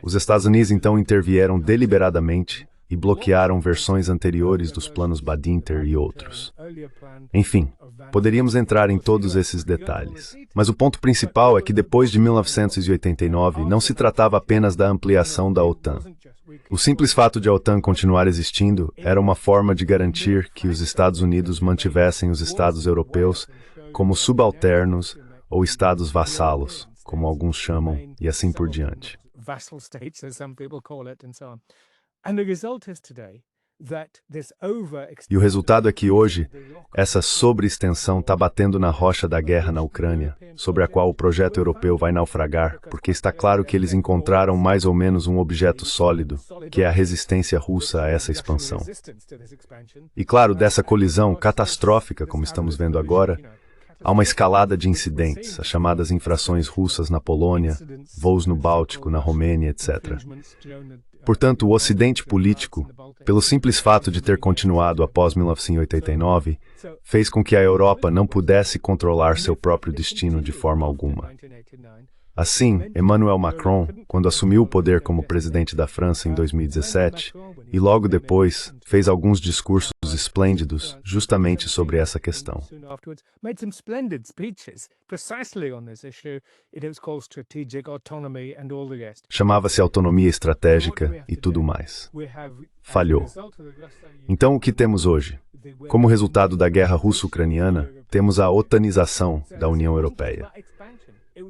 Os Estados Unidos então intervieram deliberadamente e bloquearam versões anteriores dos planos Badinter e outros. Enfim, poderíamos entrar em todos esses detalhes. Mas o ponto principal é que depois de 1989 não se tratava apenas da ampliação da OTAN. O simples fato de a OTAN continuar existindo era uma forma de garantir que os Estados Unidos mantivessem os Estados europeus como subalternos ou estados vassalos, como alguns chamam, e assim por diante. E o resultado é que hoje, essa sobreextensão está batendo na rocha da guerra na Ucrânia, sobre a qual o projeto europeu vai naufragar, porque está claro que eles encontraram mais ou menos um objeto sólido, que é a resistência russa a essa expansão. E claro, dessa colisão catastrófica, como estamos vendo agora, há uma escalada de incidentes, as chamadas infrações russas na Polônia, voos no Báltico, na Romênia, etc. Portanto, o Ocidente político, pelo simples fato de ter continuado após 1989, fez com que a Europa não pudesse controlar seu próprio destino de forma alguma. Assim, Emmanuel Macron, quando assumiu o poder como presidente da França em 2017, e logo depois, fez alguns discursos esplêndidos justamente sobre essa questão. Chamava-se autonomia estratégica e tudo mais. Falhou. Então, o que temos hoje? Como resultado da guerra russo-ucraniana, temos a otanização da União Europeia.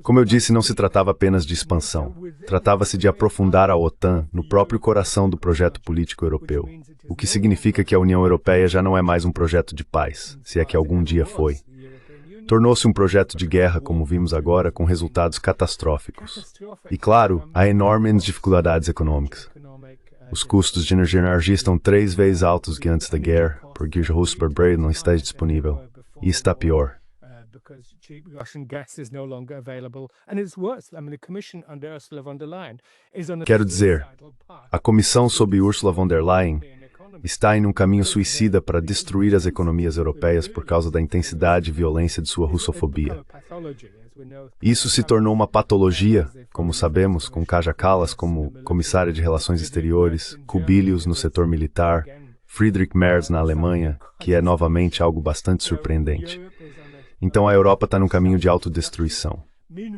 Como eu disse, não se tratava apenas de expansão. Tratava-se de aprofundar a OTAN no próprio coração do projeto político europeu, o que significa que a União Europeia já não é mais um projeto de paz, se é que algum dia foi. Tornou-se um projeto de guerra, como vimos agora, com resultados catastróficos. E claro, há enormes dificuldades econômicas. Os custos de energia estão 3 vezes altos que antes da guerra, porque o russo não está disponível. E está pior. Quero dizer, a comissão sob Ursula von der Leyen está em um caminho suicida para destruir as economias europeias por causa da intensidade e violência de sua russofobia. Isso se tornou uma patologia, como sabemos, com Kaja Kallas como comissária de Relações Exteriores, Kubilius no setor militar, Friedrich Merz na Alemanha, que é novamente algo bastante surpreendente. Então a Europa está num caminho de autodestruição.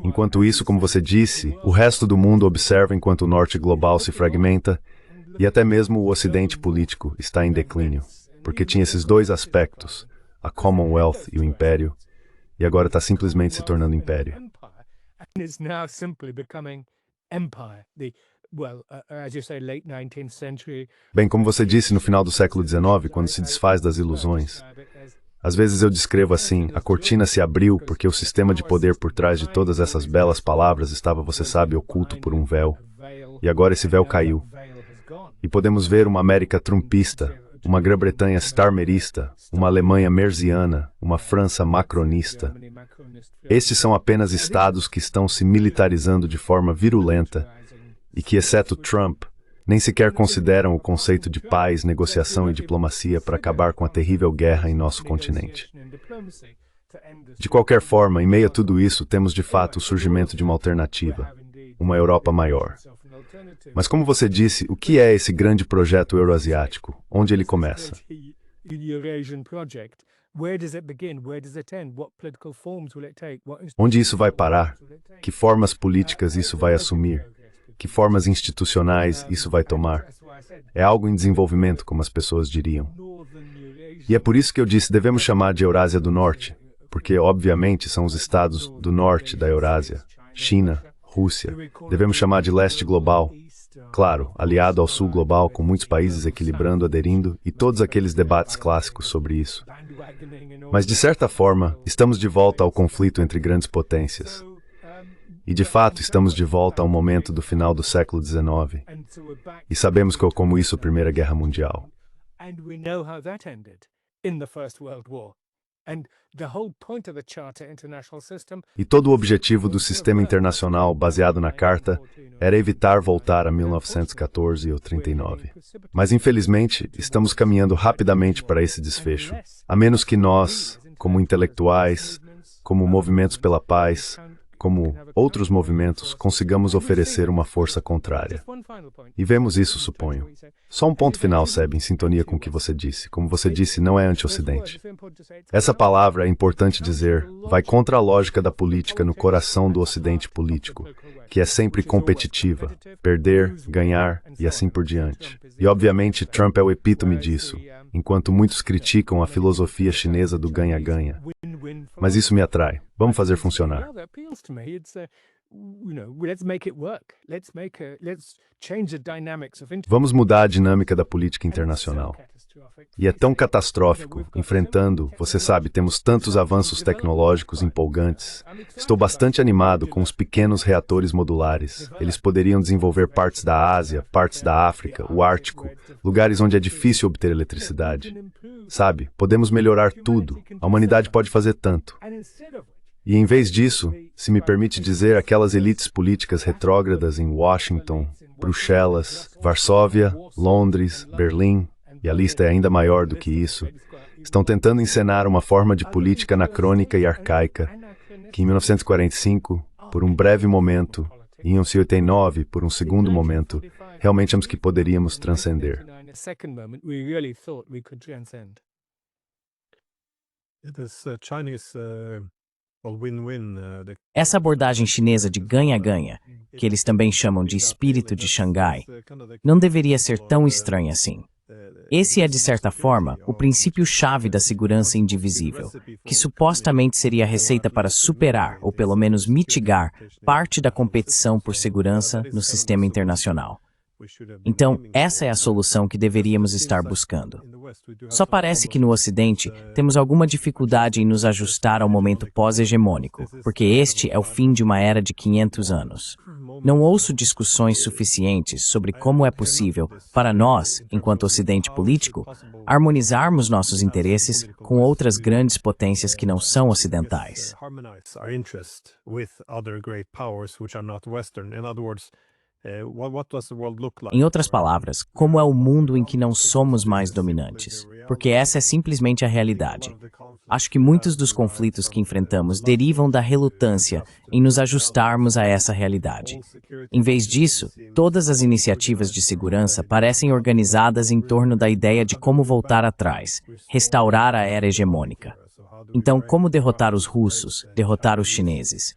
Enquanto isso, como você disse, o resto do mundo observa enquanto o norte global se fragmenta e até mesmo o ocidente político está em declínio, porque tinha esses dois aspectos, a Commonwealth e o Império, e agora está simplesmente se tornando Império. Bem, como você disse, no final do século XIX, quando se desfaz das ilusões, às vezes eu descrevo assim, a cortina se abriu porque o sistema de poder por trás de todas essas belas palavras estava, você sabe, oculto por um véu. E agora esse véu caiu. E podemos ver uma América trumpista, uma Grã-Bretanha starmerista, uma Alemanha merziana, uma França macronista. Estes são apenas estados que estão se militarizando de forma virulenta e que, exceto Trump, nem sequer consideram o conceito de paz, negociação e diplomacia para acabar com a terrível guerra em nosso continente. De qualquer forma, em meio a tudo isso, temos de fato o surgimento de uma alternativa, uma Europa maior. Mas como você disse, o que é esse grande projeto euroasiático? Onde ele começa? Onde isso vai parar? Que formas políticas isso vai assumir? que formas institucionais isso vai tomar. É algo em desenvolvimento, como as pessoas diriam. E é por isso que eu disse devemos chamar de Eurásia do Norte, porque, obviamente, são os estados do norte da Eurásia, China, Rússia. Devemos chamar de leste global, claro, aliado ao sul global, com muitos países equilibrando, aderindo, e todos aqueles debates clássicos sobre isso. Mas, de certa forma, estamos de volta ao conflito entre grandes potências. E, de fato, estamos de volta ao momento do final do século XIX. E sabemos como isso a Primeira Guerra Mundial. E todo o objetivo do sistema internacional baseado na Carta era evitar voltar a 1914 ou 39. Mas, infelizmente, estamos caminhando rapidamente para esse desfecho, a menos que nós, como intelectuais, como movimentos pela paz, como outros movimentos, consigamos oferecer uma força contrária. E vemos isso, suponho. Só um ponto final, Seb, em sintonia com o que você disse. Como você disse, não é anti-Ocidente. Essa palavra, é importante dizer, vai contra a lógica da política no coração do Ocidente político, que é sempre competitiva, perder, ganhar e assim por diante. E, obviamente, Trump é o epítome disso, enquanto muitos criticam a filosofia chinesa do ganha-ganha. Mas isso me atrai. Vamos fazer funcionar. Vamos mudar a dinâmica da política internacional. E é tão catastrófico, enfrentando, você sabe, temos tantos avanços tecnológicos empolgantes. Estou bastante animado com os pequenos reatores modulares. Eles poderiam desenvolver partes da Ásia, partes da África, o Ártico, lugares onde é difícil obter eletricidade. Sabe, podemos melhorar tudo. A humanidade pode fazer tanto. E em vez disso, se me permite dizer, aquelas elites políticas retrógradas em Washington, Bruxelas, Varsóvia, Londres, Berlim, e a lista é ainda maior do que isso, estão tentando encenar uma forma de política anacrônica e arcaica, que em 1945, por um breve momento, e em 1989, por um segundo momento, realmente achamos que poderíamos transcender. Essa abordagem chinesa de ganha-ganha, que eles também chamam de espírito de Xangai, não deveria ser tão estranha assim. Esse é, de certa forma, o princípio-chave da segurança indivisível, que supostamente seria a receita para superar, ou pelo menos mitigar, parte da competição por segurança no sistema internacional. Então, essa é a solução que deveríamos estar buscando. Só parece que no Ocidente temos alguma dificuldade em nos ajustar ao momento pós-hegemônico, porque este é o fim de uma era de 500 anos. Não ouço discussões suficientes sobre como é possível, para nós, enquanto Ocidente político, harmonizarmos nossos interesses com outras grandes potências que não são ocidentais. Em outras palavras, como é o mundo em que não somos mais dominantes? Porque essa é simplesmente a realidade. Acho que muitos dos conflitos que enfrentamos derivam da relutância em nos ajustarmos a essa realidade. Em vez disso, todas as iniciativas de segurança parecem organizadas em torno da ideia de como voltar atrás, restaurar a era hegemônica. Então, como derrotar os russos, derrotar os chineses?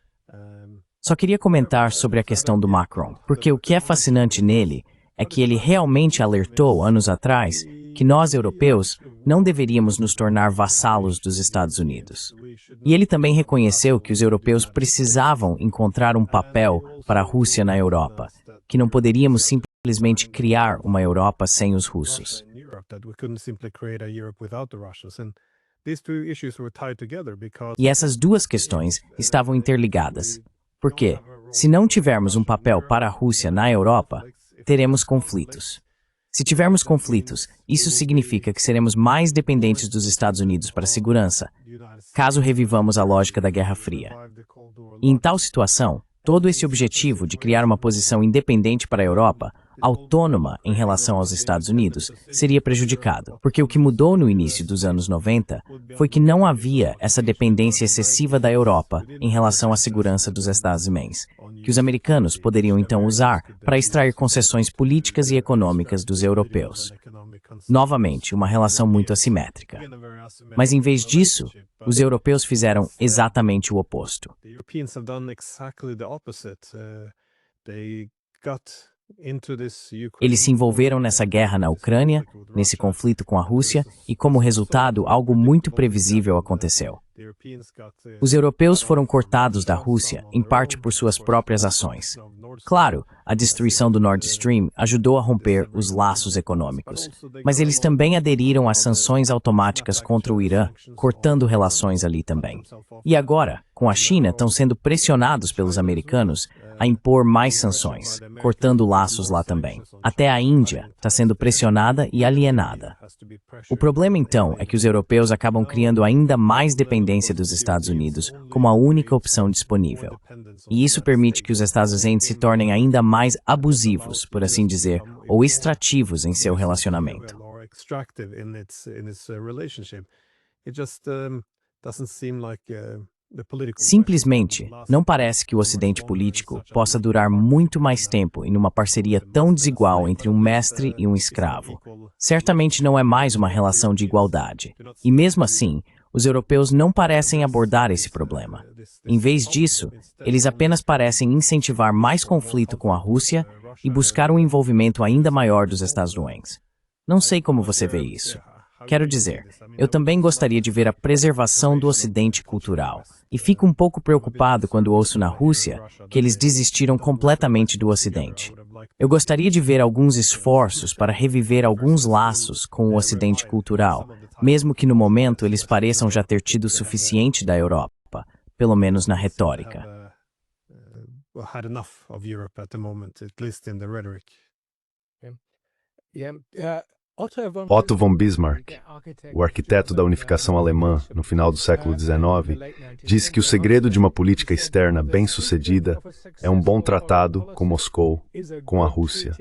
Só queria comentar sobre a questão do Macron, porque o que é fascinante nele é que ele realmente alertou, anos atrás, que nós, europeus, não deveríamos nos tornar vassalos dos Estados Unidos. E ele também reconheceu que os europeus precisavam encontrar um papel para a Rússia na Europa, que não poderíamos simplesmente criar uma Europa sem os russos. E essas duas questões estavam interligadas. Porque, se não tivermos um papel para a Rússia na Europa, teremos conflitos. Se tivermos conflitos, isso significa que seremos mais dependentes dos Estados Unidos para a segurança, caso revivamos a lógica da Guerra Fria. E em tal situação, todo esse objetivo de criar uma posição independente para a Europa, autônoma em relação aos Estados Unidos, seria prejudicado. Porque o que mudou no início dos anos 90 foi que não havia essa dependência excessiva da Europa em relação à segurança dos Estados-membros, que os americanos poderiam então usar para extrair concessões políticas e econômicas dos europeus. Novamente, uma relação muito assimétrica. Mas em vez disso, os europeus fizeram exatamente o oposto. Eles se envolveram nessa guerra na Ucrânia, nesse conflito com a Rússia, e como resultado, algo muito previsível aconteceu. Os europeus foram cortados da Rússia, em parte por suas próprias ações. Claro, a destruição do Nord Stream ajudou a romper os laços econômicos, mas eles também aderiram às sanções automáticas contra o Irã, cortando relações ali também. E agora, com a China, estão sendo pressionados pelos americanos a impor mais sanções, cortando laços lá também. Até a Índia está sendo pressionada e alienada. O problema, então, é que os europeus acabam criando ainda mais dependência dos Estados Unidos como a única opção disponível. E isso permite que os Estados Unidos se tornem ainda mais abusivos, por assim dizer, ou extrativos em seu relacionamento. Simplesmente, não parece que o Ocidente político possa durar muito mais tempo em uma parceria tão desigual entre um mestre e um escravo. Certamente não é mais uma relação de igualdade. E mesmo assim, os europeus não parecem abordar esse problema. Em vez disso, eles apenas parecem incentivar mais conflito com a Rússia e buscar um envolvimento ainda maior dos Estados Unidos. Não sei como você vê isso. Quero dizer, eu também gostaria de ver a preservação do Ocidente cultural, e fico um pouco preocupado quando ouço na Rússia que eles desistiram completamente do Ocidente. Eu gostaria de ver alguns esforços para reviver alguns laços com o Ocidente cultural, mesmo que no momento eles pareçam já ter tido o suficiente da Europa, pelo menos na retórica. Otto von Bismarck, o arquiteto da unificação alemã no final do século XIX, disse que o segredo de uma política externa bem-sucedida é um bom tratado com Moscou, com a Rússia.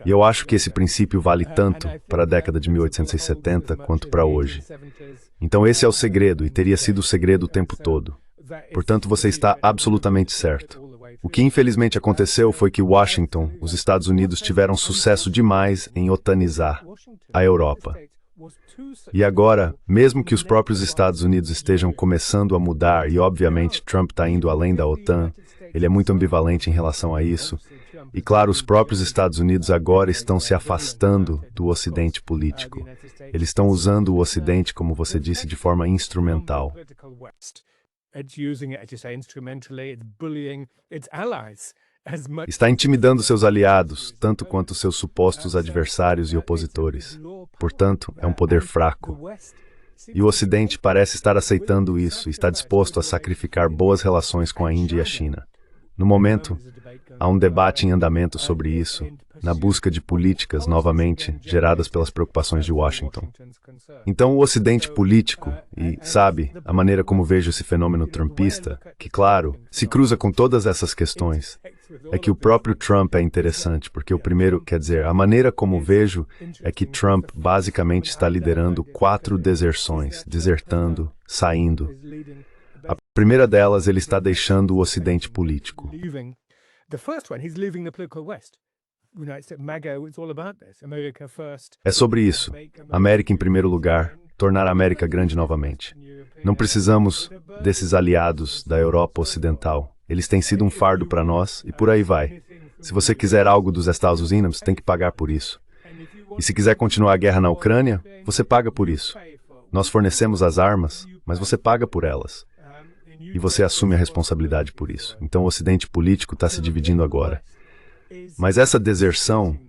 E eu acho que esse princípio vale tanto para a década de 1870 quanto para hoje. Então esse é o segredo e teria sido o segredo o tempo todo. Portanto, você está absolutamente certo. O que infelizmente aconteceu foi que Washington, os Estados Unidos, tiveram sucesso demais em otanizar a Europa. E agora, mesmo que os próprios Estados Unidos estejam começando a mudar, e obviamente Trump está indo além da OTAN, ele é muito ambivalente em relação a isso, e claro, os próprios Estados Unidos agora estão se afastando do Ocidente político. Eles estão usando o Ocidente, como você disse, de forma instrumental. Está intimidando seus aliados, tanto quanto seus supostos adversários e opositores. Portanto, é um poder fraco. E o Ocidente parece estar aceitando isso e está disposto a sacrificar boas relações com a Índia e a China. No momento, há um debate em andamento sobre isso, na busca de políticas, novamente, geradas pelas preocupações de Washington. Então, o Ocidente político, e, sabe, a maneira como vejo esse fenômeno trumpista, que, claro, se cruza com todas essas questões, é que o próprio Trump é interessante, porque o primeiro, quer dizer, a maneira como vejo é que Trump basicamente está liderando 4 deserções, desertando, saindo. A primeira delas, ele está deixando o Ocidente político. É sobre isso. América em primeiro lugar, tornar a América grande novamente. Não precisamos desses aliados da Europa Ocidental. Eles têm sido um fardo para nós e por aí vai. Se você quiser algo dos Estados Unidos, tem que pagar por isso. E se quiser continuar a guerra na Ucrânia, você paga por isso. Nós fornecemos as armas, mas você paga por elas. E você assume a responsabilidade por isso. Então o Ocidente político está se dividindo agora. Mas essa deserção,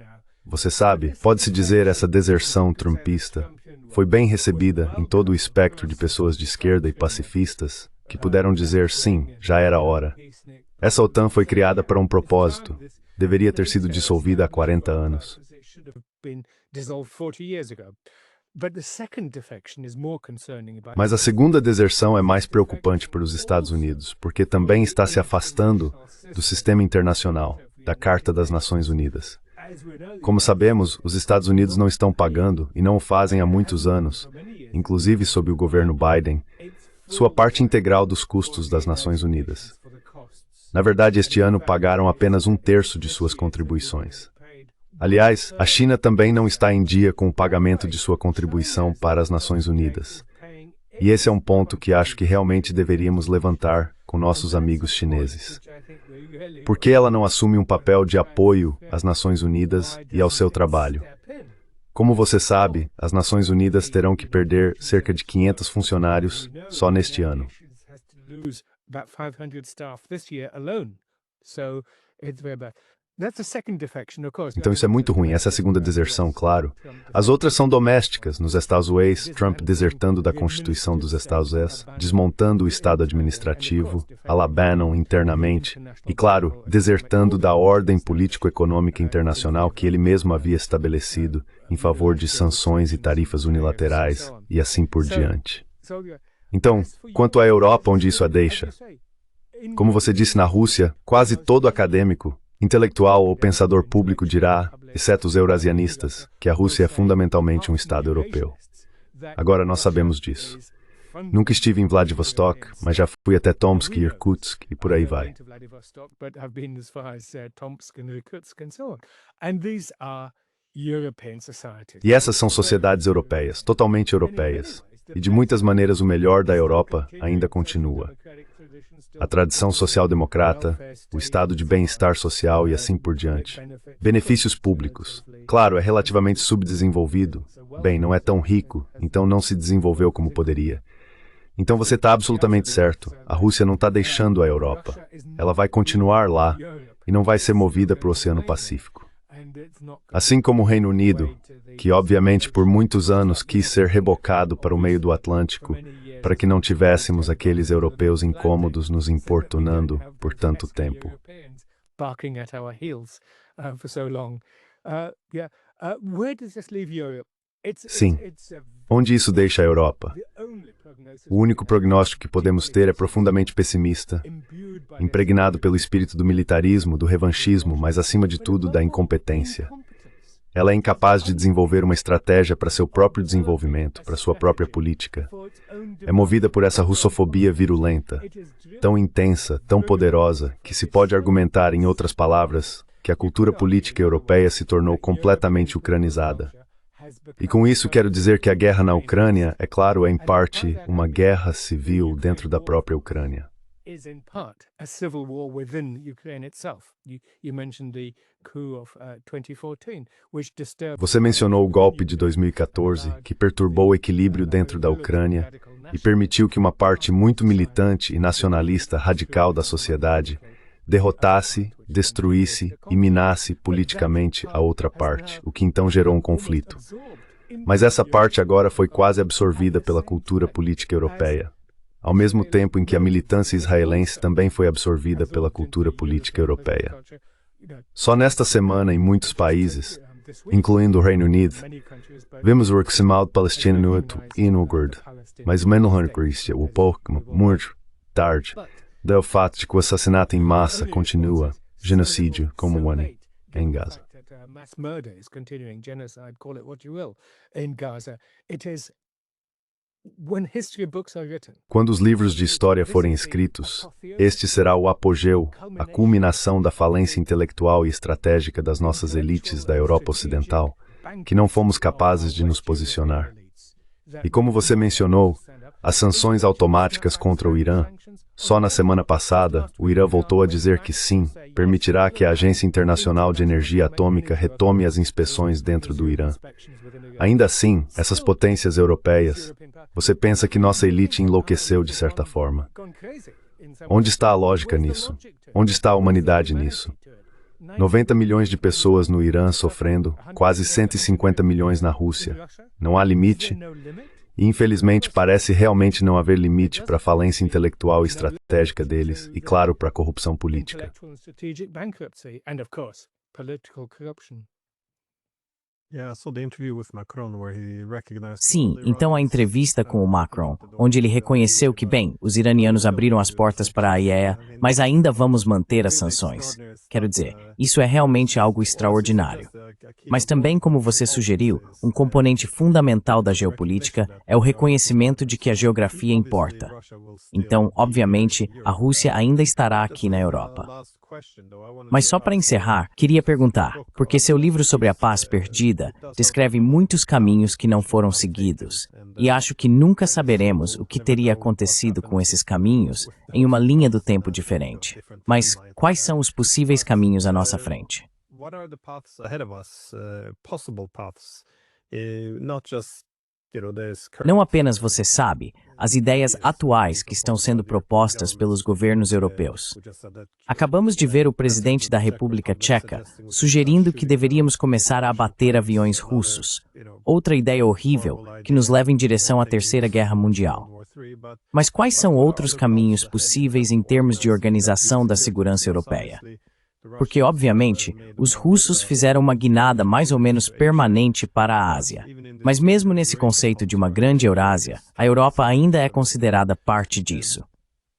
você sabe, pode-se dizer essa deserção trumpista, foi bem recebida em todo o espectro de pessoas de esquerda e pacifistas que puderam dizer sim, já era hora. Essa OTAN foi criada para um propósito, deveria ter sido dissolvida há 40 anos. Mas a segunda deserção é mais preocupante para os Estados Unidos, porque também está se afastando do sistema internacional, da Carta das Nações Unidas. Como sabemos, os Estados Unidos não estão pagando, e não o fazem há muitos anos, inclusive sob o governo Biden, sua parte integral dos custos das Nações Unidas. Na verdade, este ano pagaram apenas 1/3 de suas contribuições. Aliás, a China também não está em dia com o pagamento de sua contribuição para as Nações Unidas. E esse é um ponto que acho que realmente deveríamos levantar com nossos amigos chineses? Por que ela não assume um papel de apoio às Nações Unidas e ao seu trabalho? Como você sabe, as Nações Unidas terão que perder cerca de 500 funcionários só neste ano. Então isso é muito ruim, essa é a segunda deserção, claro. As outras são domésticas, nos Estados Unidos, Trump desertando da Constituição dos Estados Unidos, desmontando o Estado administrativo, Alabama internamente, e claro, desertando da ordem político-econômica internacional que ele mesmo havia estabelecido em favor de sanções e tarifas unilaterais, e assim por diante. Então, quanto à Europa, onde isso a deixa? Como você disse na Rússia, quase todo acadêmico, intelectual ou pensador público dirá, exceto os eurasianistas, que a Rússia é fundamentalmente um Estado europeu. Agora nós sabemos disso. Nunca estive em Vladivostok, mas já fui até Tomsk e Irkutsk e por aí vai. E essas são sociedades europeias, totalmente europeias. E de muitas maneiras o melhor da Europa ainda continua. A tradição social-democrata, o estado de bem-estar social e assim por diante. Benefícios públicos. Claro, é relativamente subdesenvolvido. Bem, não é tão rico, então não se desenvolveu como poderia. Então você está absolutamente certo. A Rússia não está deixando a Europa. Ela vai continuar lá e não vai ser movida para o Oceano Pacífico. Assim como o Reino Unido, que obviamente por muitos anos quis ser rebocado para o meio do Atlântico, para que não tivéssemos aqueles europeus incômodos nos importunando por tanto tempo. Sim. Onde isso deixa a Europa? O único prognóstico que podemos ter é profundamente pessimista, impregnado pelo espírito do militarismo, do revanchismo, mas acima de tudo da incompetência. Ela é incapaz de desenvolver uma estratégia para seu próprio desenvolvimento, para sua própria política. É movida por essa russofobia virulenta, tão intensa, tão poderosa, que se pode argumentar, em outras palavras, que a cultura política europeia se tornou completamente ucranizada. E com isso quero dizer que a guerra na Ucrânia, é claro, é em parte uma guerra civil dentro da própria Ucrânia. Você mencionou o golpe de 2014, que perturbou o equilíbrio dentro da Ucrânia e permitiu que uma parte muito militante e nacionalista radical da sociedade derrotasse, destruísse e minasse politicamente a outra parte, o que então gerou um conflito. Mas essa parte agora foi quase absorvida pela cultura política europeia, ao mesmo tempo em que a militância israelense também foi absorvida pela cultura política europeia. Só nesta semana, em muitos países, incluindo o Reino Unido, vemos o eximado palestino inugurd, mas o menos o pouco, muito tarde, do fato de que o assassinato em massa continua, genocídio como o ano em Gaza. Quando os livros de história forem escritos, este será o apogeu, a culminação da falência intelectual e estratégica das nossas elites da Europa Ocidental, que não fomos capazes de nos posicionar. E como você mencionou, as sanções automáticas contra o Irã, só na semana passada, o Irã voltou a dizer que sim, permitirá que a Agência Internacional de Energia Atômica retome as inspeções dentro do Irã. Ainda assim, essas potências europeias, você pensa que nossa elite enlouqueceu de certa forma. Onde está a lógica nisso? Onde está a humanidade nisso? 90 milhões de pessoas no Irã sofrendo, quase 150 milhões na Rússia. Não há limite? E, infelizmente, parece realmente não haver limite para a falência intelectual e estratégica deles e, claro, para a corrupção política. Sim, então a entrevista com o Macron, onde ele reconheceu que, bem, os iranianos abriram as portas para a IAEA, mas ainda vamos manter as sanções. Quero dizer, isso é realmente algo extraordinário. Mas também, como você sugeriu, um componente fundamental da geopolítica é o reconhecimento de que a geografia importa. Então, obviamente, a Rússia ainda estará aqui na Europa. Mas só para encerrar, queria perguntar, porque seu livro sobre a paz perdida descreve muitos caminhos que não foram seguidos, e acho que nunca saberemos o que teria acontecido com esses caminhos em uma linha do tempo diferente. Mas quais são os possíveis caminhos à nossa frente? What are the paths ahead of us, possible paths? Not just, there's Não apenas você sabe, as ideias atuais que estão sendo propostas pelos governos europeus. Acabamos de ver o presidente da República Tcheca sugerindo que deveríamos começar a abater aviões russos. Outra ideia horrível que nos leva em direção à Terceira Guerra Mundial. Mas quais são outros caminhos possíveis em termos de organização da segurança europeia? Porque, obviamente, os russos fizeram uma guinada mais ou menos permanente para a Ásia. Mas mesmo nesse conceito de uma grande Eurásia, a Europa ainda é considerada parte disso.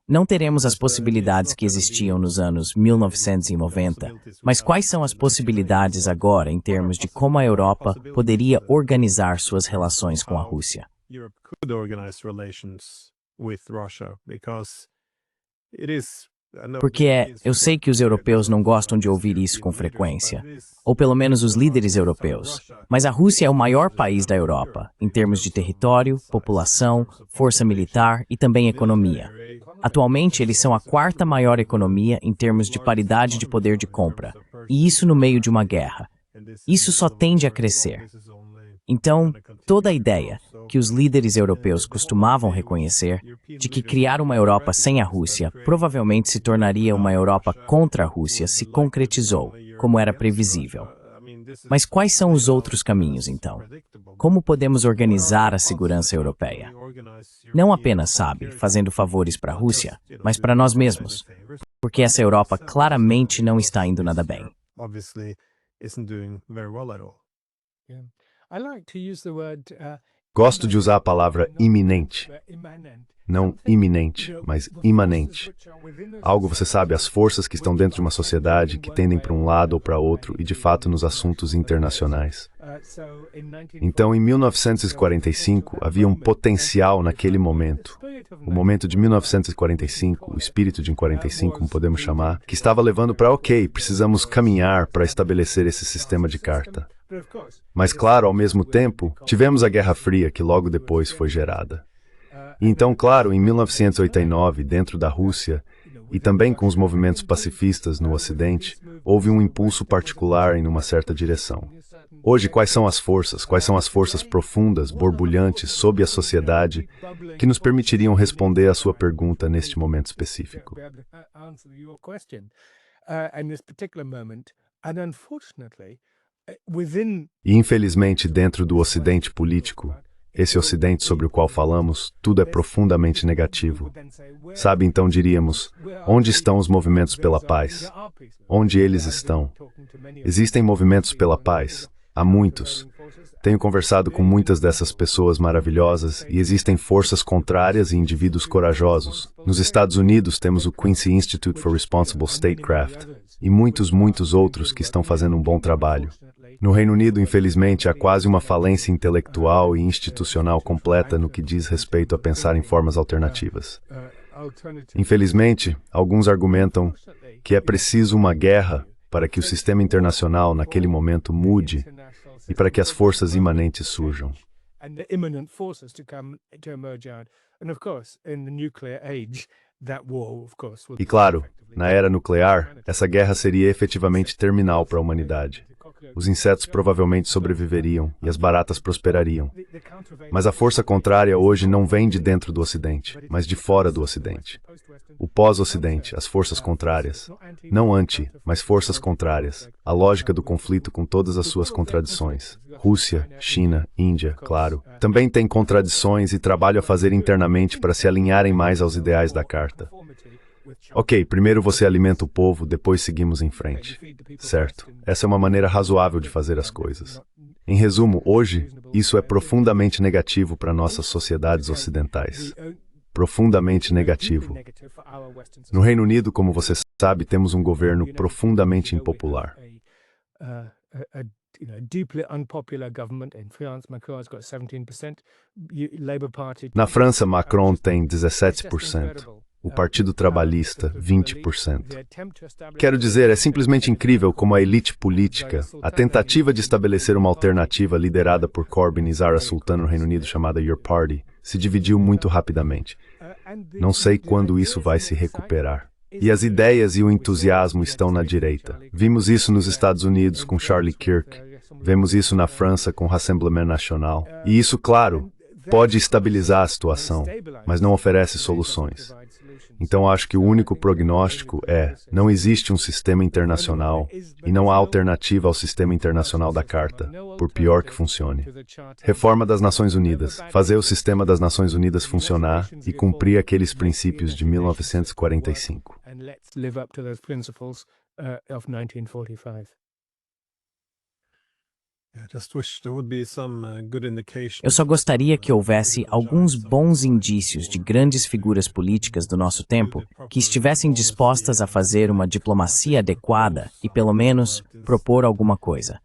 Não teremos as possibilidades que existiam nos anos 1990, mas quais são as possibilidades agora em termos de como a Europa poderia organizar suas relações com a Rússia? Europe could organize relations with Russia because it is. Porque eu sei que os europeus não gostam de ouvir isso com frequência, ou pelo menos os líderes europeus, mas a Rússia é o maior país da Europa, em termos de território, população, força militar e também economia. Atualmente, eles são a quarta maior economia em termos de paridade de poder de compra, e isso no meio de uma guerra. Isso só tende a crescer. Então, toda a ideia que os líderes europeus costumavam reconhecer de que criar uma Europa sem a Rússia provavelmente se tornaria uma Europa contra a Rússia se concretizou, como era previsível. Mas quais são os outros caminhos, então? Como podemos organizar a segurança europeia? Não apenas, fazendo favores para a Rússia, mas para nós mesmos, porque essa Europa claramente não está indo nada bem. Gosto de usar a palavra iminente. Não iminente, mas imanente. Algo, você sabe, as forças que estão dentro de uma sociedade que tendem para um lado ou para outro e, de fato, nos assuntos internacionais. Então, em 1945, havia um potencial naquele momento. O momento de 1945, o espírito de 45, como podemos chamar, que estava levando para, precisamos caminhar para estabelecer esse sistema de carta. Mas, claro, ao mesmo tempo, tivemos a Guerra Fria, que logo depois foi gerada. E então, claro, em 1989, dentro da Rússia, e também com os movimentos pacifistas no Ocidente, houve um impulso particular em uma certa direção. Hoje, quais são as forças profundas, borbulhantes, sob a sociedade, que nos permitiriam responder à sua pergunta neste momento específico? E, infelizmente, dentro do Ocidente político, esse Ocidente sobre o qual falamos, tudo é profundamente negativo. Então diríamos, onde estão os movimentos pela paz? Onde eles estão? Existem movimentos pela paz? Há muitos. Tenho conversado com muitas dessas pessoas maravilhosas e existem forças contrárias e indivíduos corajosos. Nos Estados Unidos temos o Quincy Institute for Responsible Statecraft e muitos outros que estão fazendo um bom trabalho. No Reino Unido, infelizmente, há quase uma falência intelectual e institucional completa no que diz respeito a pensar em formas alternativas. Infelizmente, alguns argumentam que é preciso uma guerra para que o sistema internacional, naquele momento, mude e para que as forças imanentes surjam. E claro, na era nuclear, essa guerra seria efetivamente terminal para a humanidade. Os insetos provavelmente sobreviveriam e as baratas prosperariam. Mas a força contrária hoje não vem de dentro do Ocidente, mas de fora do Ocidente. O pós-Ocidente, as forças contrárias. Não anti, mas forças contrárias. A lógica do conflito com todas as suas contradições. Rússia, China, Índia, claro. Também tem contradições e trabalho a fazer internamente para se alinharem mais aos ideais da Carta. Primeiro você alimenta o povo, depois seguimos em frente. Certo. Essa é uma maneira razoável de fazer as coisas. Em resumo, hoje, isso é profundamente negativo para nossas sociedades ocidentais. Profundamente negativo. No Reino Unido, como você sabe, temos um governo profundamente impopular. Na França, Macron tem 17%. o Partido Trabalhista, 20%. Quero dizer, é simplesmente incrível como a elite política, a tentativa de estabelecer uma alternativa liderada por Corbyn e Zara Sultan no Reino Unido chamada Your Party, se dividiu muito rapidamente. Não sei quando isso vai se recuperar. E as ideias e o entusiasmo estão na direita. Vimos isso nos Estados Unidos com Charlie Kirk, vemos isso na França com o Rassemblement National. E isso, claro, pode estabilizar a situação, mas não oferece soluções. Então acho que o único prognóstico é: não existe um sistema internacional e não há alternativa ao sistema internacional da Carta, por pior que funcione. Reforma das Nações Unidas, fazer o sistema das Nações Unidas funcionar e cumprir aqueles princípios de 1945. Eu só gostaria que houvesse alguns bons indícios de grandes figuras políticas do nosso tempo que estivessem dispostas a fazer uma diplomacia adequada e, pelo menos, propor alguma coisa.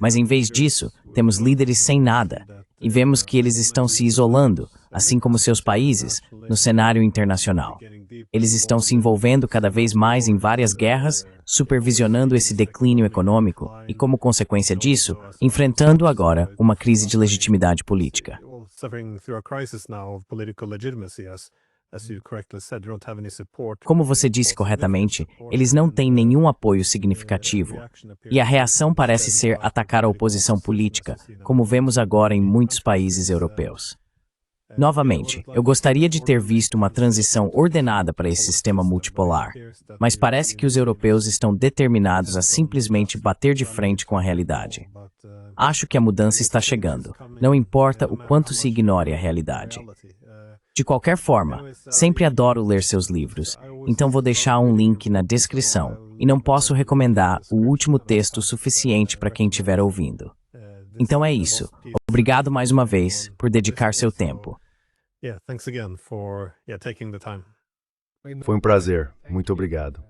Mas, em vez disso, temos líderes sem nada, e vemos que eles estão se isolando, assim como seus países, no cenário internacional. Eles estão se envolvendo cada vez mais em várias guerras, supervisionando esse declínio econômico e, como consequência disso, enfrentando agora uma crise de legitimidade política. Como você disse corretamente, eles não têm nenhum apoio significativo. E a reação parece ser atacar a oposição política, como vemos agora em muitos países europeus. Novamente, eu gostaria de ter visto uma transição ordenada para esse sistema multipolar, mas parece que os europeus estão determinados a simplesmente bater de frente com a realidade. Acho que a mudança está chegando, não importa o quanto se ignore a realidade. De qualquer forma, sempre adoro ler seus livros, então vou deixar um link na descrição, e não posso recomendar o último texto suficiente para quem estiver ouvindo. Então é isso. Obrigado mais uma vez por dedicar seu tempo. Foi um prazer. Muito obrigado.